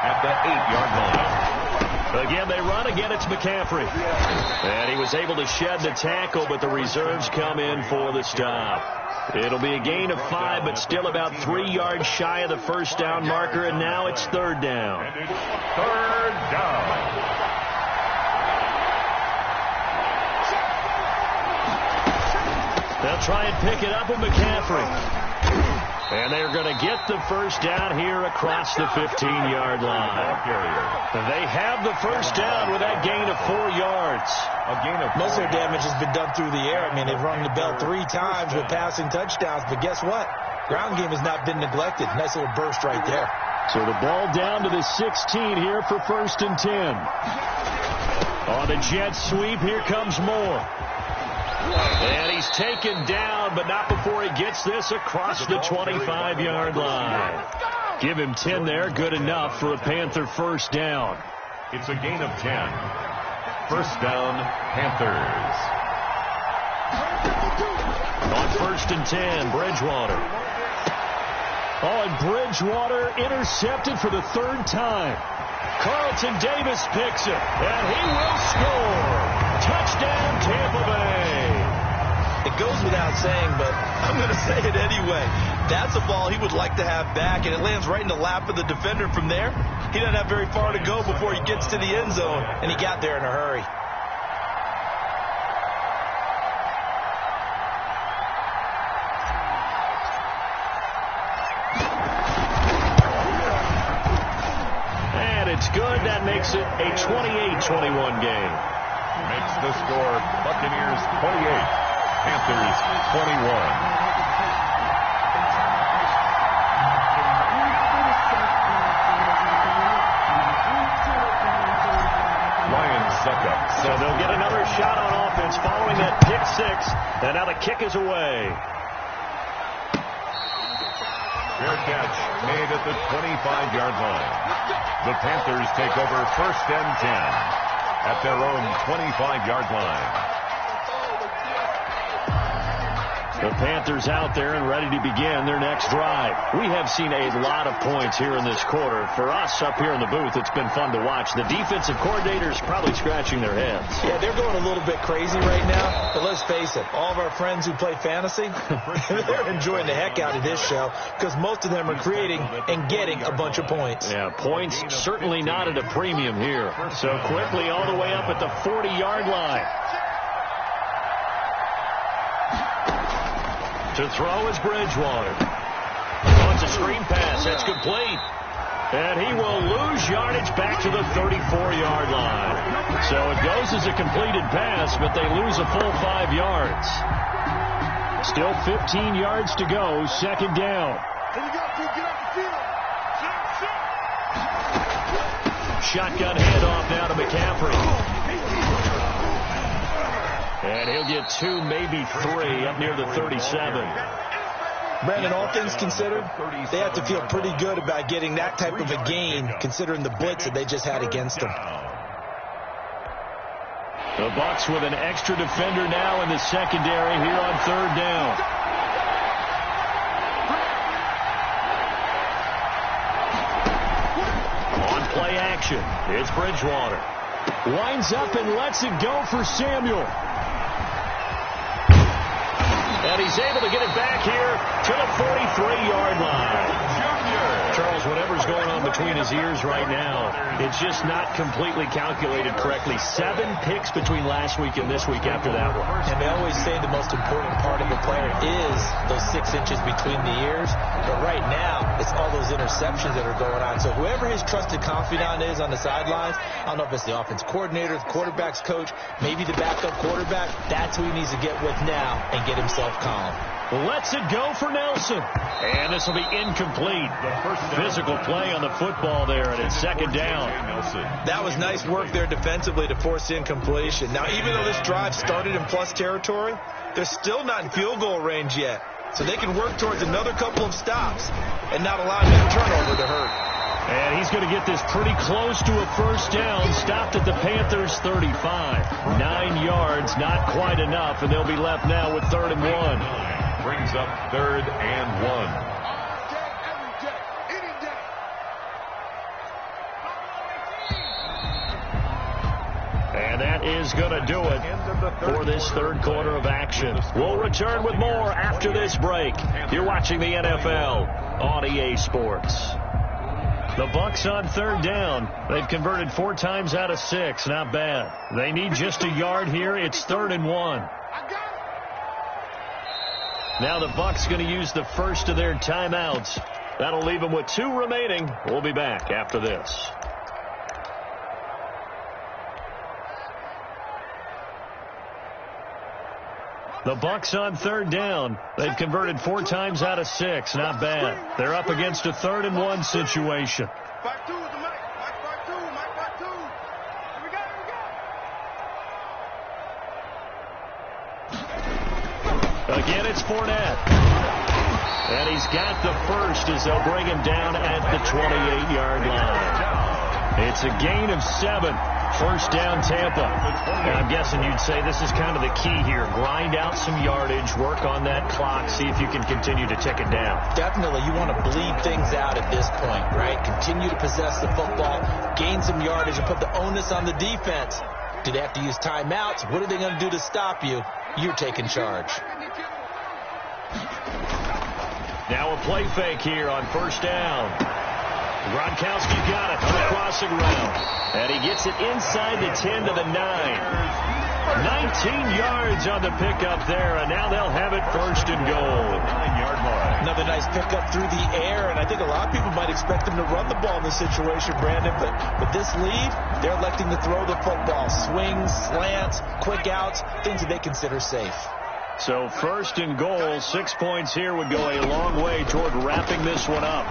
at the 8-yard line. Again, they run. Again, it's McCaffrey. And he was able to shed the tackle, but the reserves come in for the stop. It'll be a gain of 5, but still about 3 yards shy of the first down marker, and now it's 3rd down. And it's 3rd down. They'll try and pick it up with McCaffrey. And they're going to get the first down here across the 15-yard line. They have the first down with that gain of 4 yards. Most of their damage has been done through the air. I mean, they've rung the bell 3 times with passing touchdowns. But guess what? Ground game has not been neglected. Nice little burst right there. So the ball down to the 16 here for 1st and 10. On the jet sweep, here comes Moore. And he's taken down, but not before he gets this across the 25-yard line. Give him 10 there. Good enough for a Panther first down. It's a gain of 10. First down, Panthers. On 1st and 10, Bridgewater. Oh, and Bridgewater intercepted for the 3rd time. Carlton Davis picks it, and he will score. Touchdown, Tampa Bay. It goes without saying, but I'm going to say it anyway. That's a ball he would like to have back, and it lands right in the lap of the defender from there. He doesn't have very far to go before he gets to the end zone, and he got there in a hurry. And it's good. That makes it a 28-21 game. Makes the score Buccaneers 28, Panthers 21. Lions suck up. So they'll get another shot on offense following that pick 6. And now the kick is away. Fair catch made at the 25-yard line. The Panthers take over 1st and 10. At their own 25-yard line. The Panthers out there and ready to begin their next drive. We have seen a lot of points here in this quarter. For us up here in the booth, it's been fun to watch. The defensive coordinators probably scratching their heads. Yeah, they're going a little bit crazy right now. But let's face it, all of our friends who play fantasy, they're enjoying the heck out of this show because most of them are creating and getting a bunch of points. Yeah, points certainly not at a premium here. So quickly all the way up at the 40-yard line. To throw is Bridgewater. Oh, it's a screen pass. That's complete. And he will lose yardage back to the 34-yard line. So it goes as a completed pass, but they lose a full 5 yards. Still 15 yards to go. 2nd down. Shotgun handoff now to McCaffrey. And he'll get 2, maybe 3 up near the 37. Brandon, all things considered, they have to feel pretty good about getting that type of a gain considering the blitz that they just had against them. The Bucs with an extra defender now in the secondary here on 3rd down. On play action, it's Bridgewater. Winds up and lets it go for Samuel. And he's able to get it back here to the 43-yard line. Charles, whatever's going on between his ears right now, it's just not completely calculated correctly. 7 picks between last week and this week after that one. And they always say the most important part of a player is those 6 inches between the ears. But right now, it's all those interceptions that are going on. So whoever his trusted confidant is on the sidelines, I don't know if it's the offense coordinator, the quarterback's coach, maybe the backup quarterback, that's who he needs to get with now and get himself calm. Lets it go for Nelson. And this will be incomplete. Physical play on the football there, and it's 2nd down. That was nice work there defensively to force incompletion. Now, even though this drive started in plus territory, they're still not in field goal range yet. So they can work towards another couple of stops and not allow that turnover to hurt. And he's going to get this pretty close to a first down. Stopped at the Panthers' 35. 9 yards, not quite enough, and they'll be left now with 3rd and 1. Brings up 3rd and 1. And that is going to do it for this 3rd quarter of action. We'll return with more after this break. You're watching the NFL on EA Sports. The Bucs on 3rd down. They've converted 4 times out of 6. Not bad. They need just a yard here. It's 3rd and 1. Now the Bucs going to use the first of their timeouts. That'll leave them with 2 remaining. We'll be back after this. The Bucs on 3rd down. They've converted 4 times out of 6. Not bad. They're up against a 3rd and 1 situation. Again, it's Fournette. And he's got the first as they'll bring him down at the 28-yard line. It's a gain of 7. First down, Tampa. And I'm guessing you'd say this is kind of the key here. Grind out some yardage, work on that clock, see if you can continue to tick it down. Definitely. You want to bleed things out at this point, right? Continue to possess the football, gain some yardage, and put the onus on the defense. Do they have to use timeouts? What are they going to do to stop you? You're taking charge. Now a play fake here on first down. Gronkowski got it on the crossing route. And he gets it inside the 10 to the 9. 19 yards on the pickup there, and now they'll have it 1st and goal. 9-yard line. Another nice pickup through the air, and I think a lot of people might expect them to run the ball in this situation, Brandon. But with this lead, they're electing to throw the football. Swings, slants, quick outs, things that they consider safe. So 1st and goal, 6 points here would go a long way toward wrapping this one up.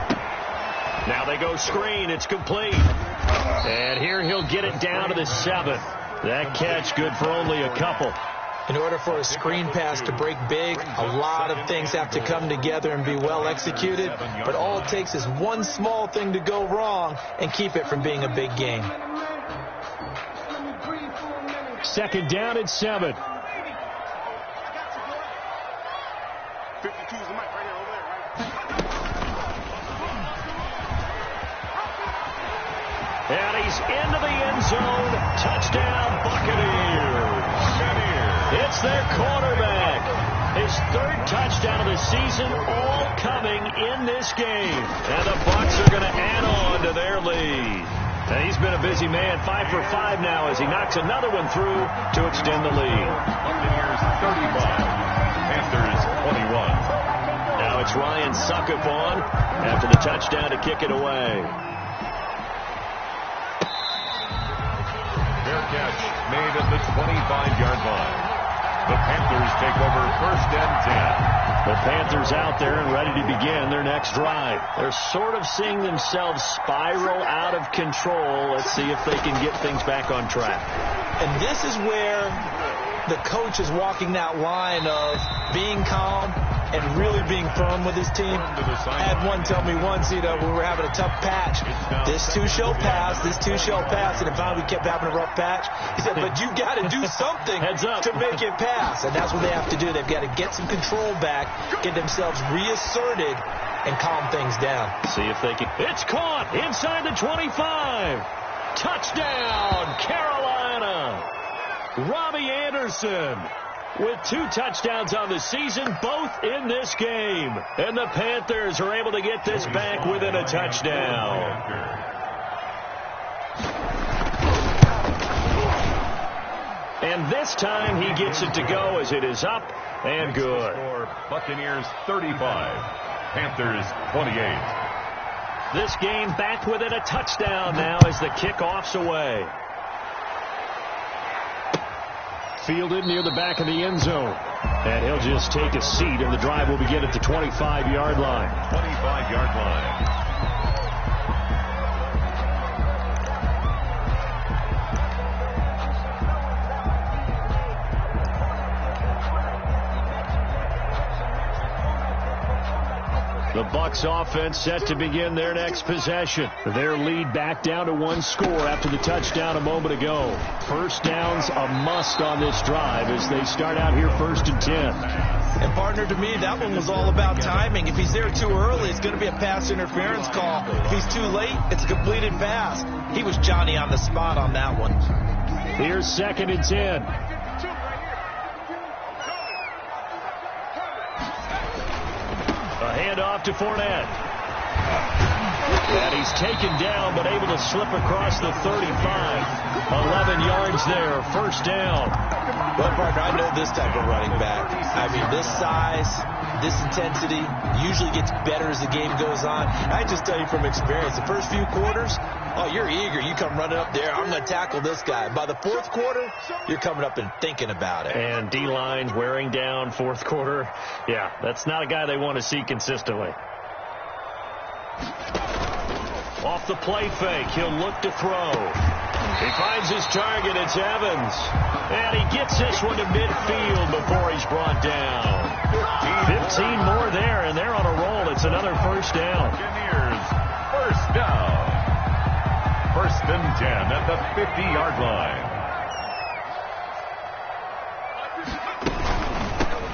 Now they go screen. It's complete. And here he'll get it down to the 7. That catch good for only a couple. In order for a screen pass to break big, a lot of things have to come together and be well executed. But all it takes is one small thing to go wrong and keep it from being a big game. 2nd down at 7. 52 is the mic right here, over there, right? And he's into the end zone. Touchdown, Buccaneers. It's their quarterback. His 3rd touchdown of the season, all coming in this game. And the Bucs are going to add on to their lead. And he's been a busy man, 5 for 5 now as he knocks another one through to extend the lead. Buccaneers 35, Panthers 21. Now it's Ryan Suckup on after the touchdown to kick it away. Fair catch made at the 25-yard line. The Panthers take over 1st and 10. The Panthers out there and ready to begin their next drive. They're sort of seeing themselves spiral out of control. Let's see if they can get things back on track. And this is where the coach is walking that line of being calm and really being firm with his team. I had one tell me once, when we were having a tough patch, this too shall pass, and if finally we kept having a rough patch, he said, but you got to do something to make it pass. And that's what they have to do. They've got to get some control back, get themselves reasserted, and calm things down. See if they can. It's caught inside the 25. Touchdown, Carolina. Robbie Anderson with 2 touchdowns on the season, both in this game. And the Panthers are able to get this back within a touchdown. And this time he gets it to go as it is up and good. Buccaneers 35, Panthers 28. This game back within a touchdown now as the kickoff's away. Fielded near the back of the end zone. And he'll just take a seat, and the drive will begin at the 25-yard line. 25-yard line. The Bucs offense set to begin their next possession. Their lead back down to 1 score after the touchdown a moment ago. First down's a must on this drive as they start out here 1st and 10. And partner, to me, that one was all about timing. If he's there too early, it's going to be a pass interference call. If he's too late, it's a completed pass. He was Johnny on the spot on that one. Here's 2nd and 10. A handoff to Fournette. And he's taken down, but able to slip across the 35. 11 yards there, first down. Well, partner, I know this type of running back. I mean, this size, this intensity usually gets better as the game goes on. I just tell you from experience, the first few quarters, oh, you're eager. You come running up there, I'm going to tackle this guy. By the 4th quarter, you're coming up and thinking about it. And D-line wearing down 4th quarter. Yeah, that's not a guy they want to see consistently. Off the play fake, he'll look to throw. He finds his target, it's Evans. And he gets this one to midfield before he's brought down. 15 more there, and they're on a roll. It's another first down. Buccaneers, first down. 1st and 10 at the 50-yard line.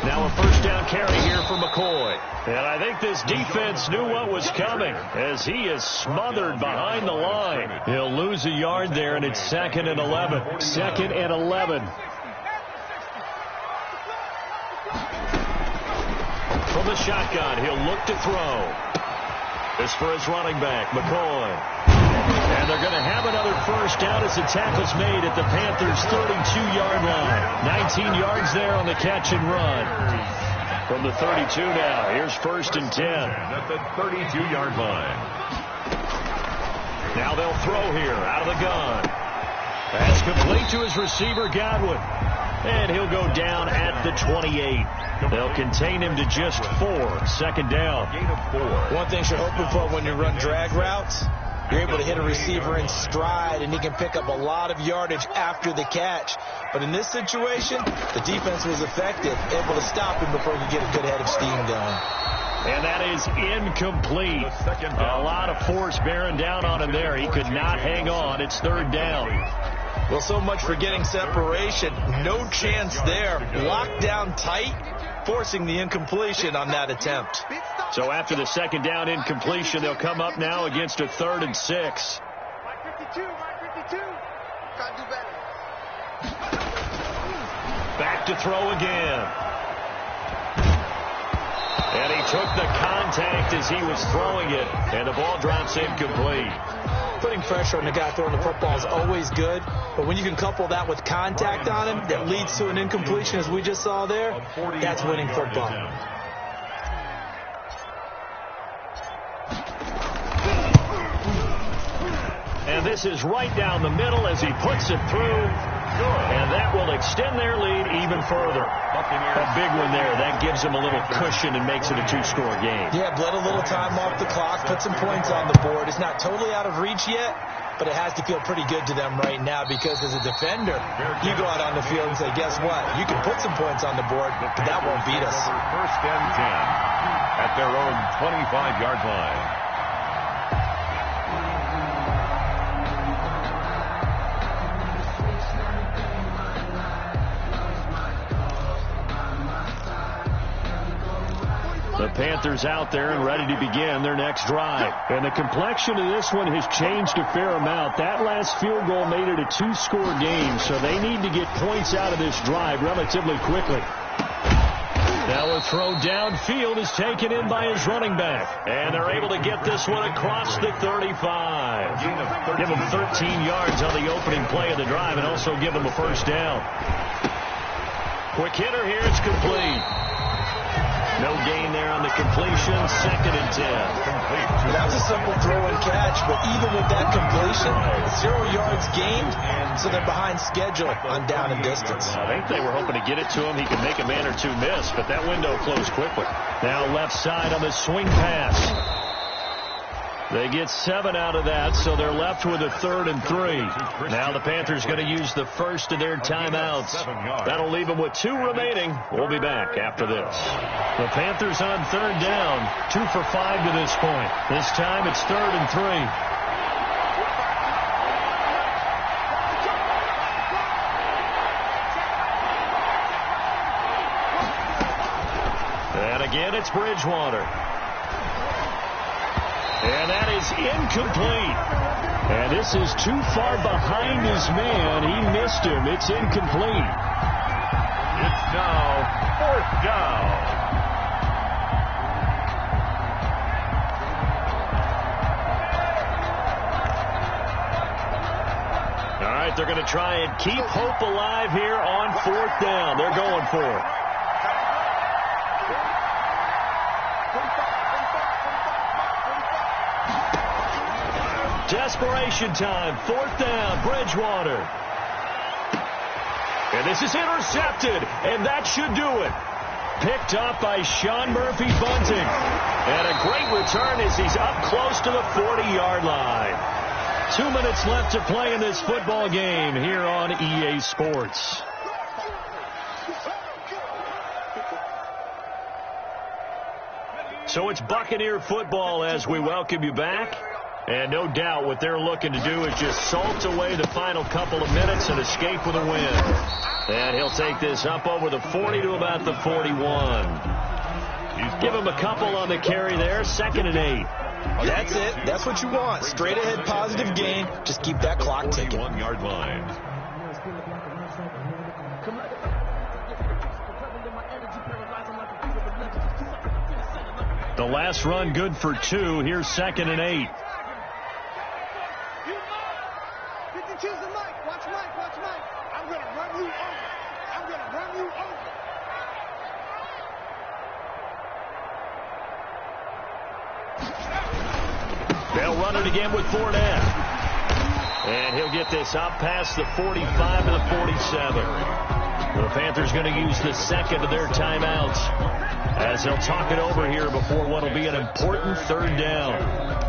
Now a first down carry here for McCoy. And I think this defense knew what was coming as he is smothered behind the line. He'll lose a yard there, and it's 2nd and 11. 2nd and 11. From the shotgun, he'll look to throw. This for his running back, McCoy. And they're going to have another first down as the tackle's made at the Panthers' 32-yard line. 19 yards there on the catch and run. From the 32 now, here's 1st and 10. At the 32-yard line. Now they'll throw here out of the gun. Pass complete to his receiver, Godwin. And he'll go down at the 28. They'll contain him to just 4. 2nd down. Gain of 4. One thing you're hoping for when you run drag routes, you're able to hit a receiver in stride, and he can pick up a lot of yardage after the catch. But in this situation, the defense was effective, able to stop him before he could get a good head of steam going. And that is incomplete. A lot of force bearing down on him there. He could not hang on. It's 3rd down. Well, so much for getting separation. No chance there. Locked down tight, forcing the incompletion on that attempt. So after the 2nd down incompletion, they'll come up now against a 3rd and 6. Back to throw again. And he took the contact as he was throwing it, and the ball drops incomplete. Putting pressure on the guy throwing the football is always good, but when you can couple that with contact on him that leads to an incompletion, as we just saw there, that's winning football. And this is right down the middle as he puts it through. And that will extend their lead even further. A big one there. That gives them a little cushion and makes it a 2-score game. Yeah, bled a little time off the clock, put some points on the board. It's not totally out of reach yet, but it has to feel pretty good to them right now because as a defender, you go out on the field and say, guess what? You can put some points on the board, but that won't beat us. 1st and 10 at their own 25-yard line. The Panthers out there and ready to begin their next drive. And the complexion of this one has changed a fair amount. That last field goal made it a 2-score game, so they need to get points out of this drive relatively quickly. Now a throw downfield is taken in by his running back. And they're able to get this one across the 35. Give them 13 yards on the opening play of the drive and also give them a first down. Quick hitter here, it's complete. No gain there on the completion. 2nd and 10. That was a simple throw and catch, but even with that completion, 0 yards gained, so they're behind schedule on down and distance. I think they were hoping to get it to him. He could make a man or two miss, but that window closed quickly. Now left side on the swing pass. They get 7 out of that, so they're left with a 3rd and 3. Now the Panthers going to use the first of their timeouts. That'll leave them with 2 remaining. We'll be back after this. The Panthers on 3rd down, 2 for 5 to this point. This time it's 3rd and 3. And again, it's Bridgewater. And that is incomplete. And this is too far behind his man. He missed him. It's incomplete. It's now 4th down. All right, they're going to try and keep hope alive here on 4th down. They're going for it. Desperation time, 4th down, Bridgewater. And this is intercepted, and that should do it. Picked up by Sean Murphy-Bunting. And a great return as he's up close to the 40-yard line. 2 minutes left to play in this football game here on EA Sports. So it's Buccaneer football as we welcome you back. And no doubt what they're looking to do is just salt away the final couple of minutes and escape with a win. And he'll take this up over the 40 to about the 41. Give him a couple on the carry there, 2nd and 8. That's it. That's what you want. Straight ahead positive gain. Just keep that clock ticking. 41-yard line. The last run good for 2. Here's 2nd and 8. They'll run it again with Fournette. And he'll get this up past the 45 to the 47. The Panthers going to use the 2nd of their timeouts as they'll talk it over here before what will be an important 3rd down.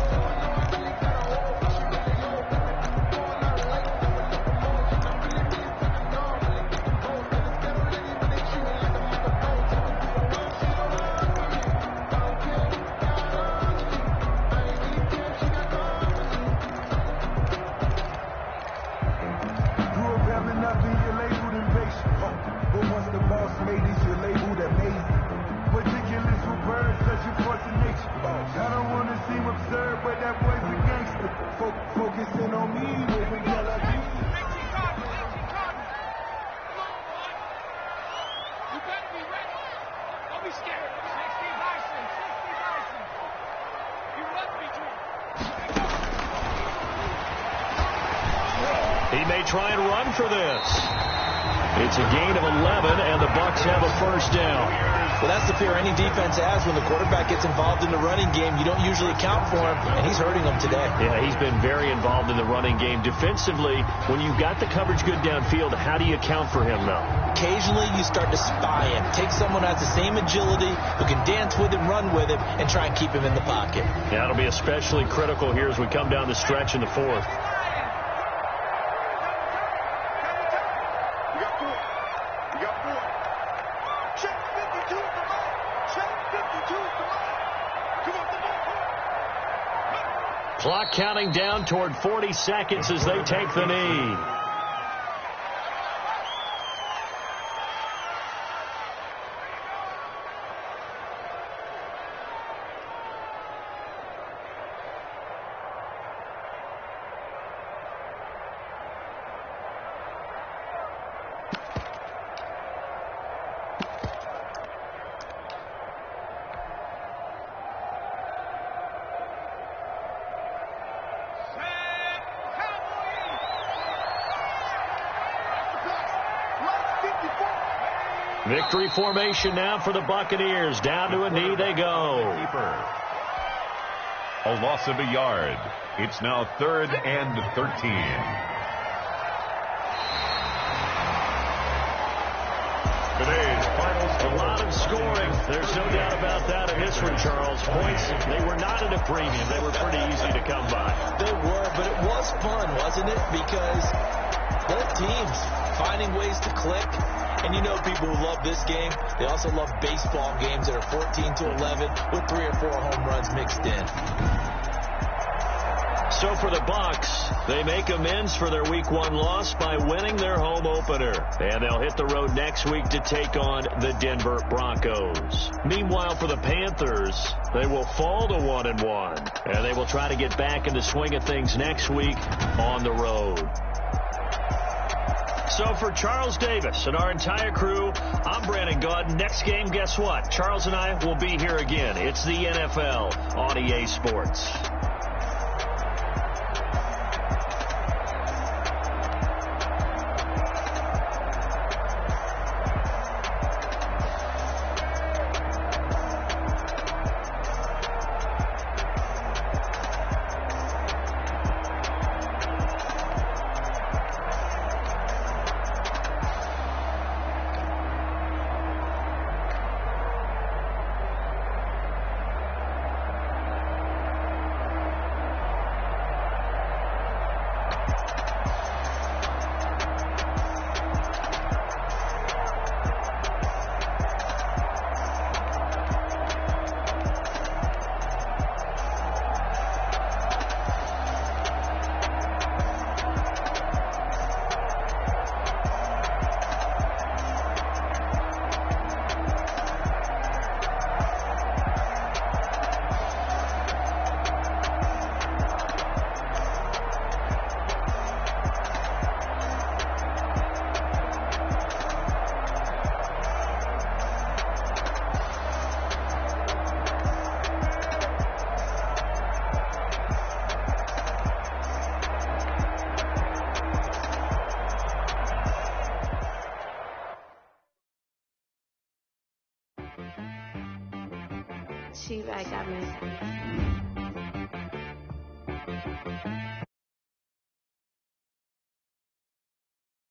He may try and run for this. It's a gain of 11, and the Bucs have a 1st down. Well, that's the fear any defense has when the quarterback gets involved in the running game. You don't usually account for him, and he's hurting them today. Yeah, he's been very involved in the running game. Defensively, when you've got the coverage good downfield, how do you account for him now? Occasionally, you start to spy him. Take someone who has the same agility, who can dance with him, run with him, and try and keep him in the pocket. Yeah, it'll be especially critical here as we come down the stretch in the 4th. Clock counting down toward 40 seconds as they take the knee. Victory formation now for the Buccaneers. Down to a knee they go. A loss of a yard. It's now 3rd and 13. Today's final A lot of scoring. There's no doubt about that in this one, Charles. Points, they were not at a premium. They were pretty easy to come by. They were, but it was fun, wasn't it? Because both teams finding ways to click. And you know people who love this game, they also love baseball games that are 14-11 with 3 or 4 home runs mixed in. So for the Bucks, they make amends for their Week 1 loss by winning their home opener. And they'll hit the road next week to take on the Denver Broncos. Meanwhile, for the Panthers, they will fall to 1-1. And they will try to get back in the swing of things next week on the road. So for Charles Davis and our entire crew, I'm Brandon Gaudin. Next game, guess what? Charles and I will be here again. It's the NFL on EA Sports. She like got me.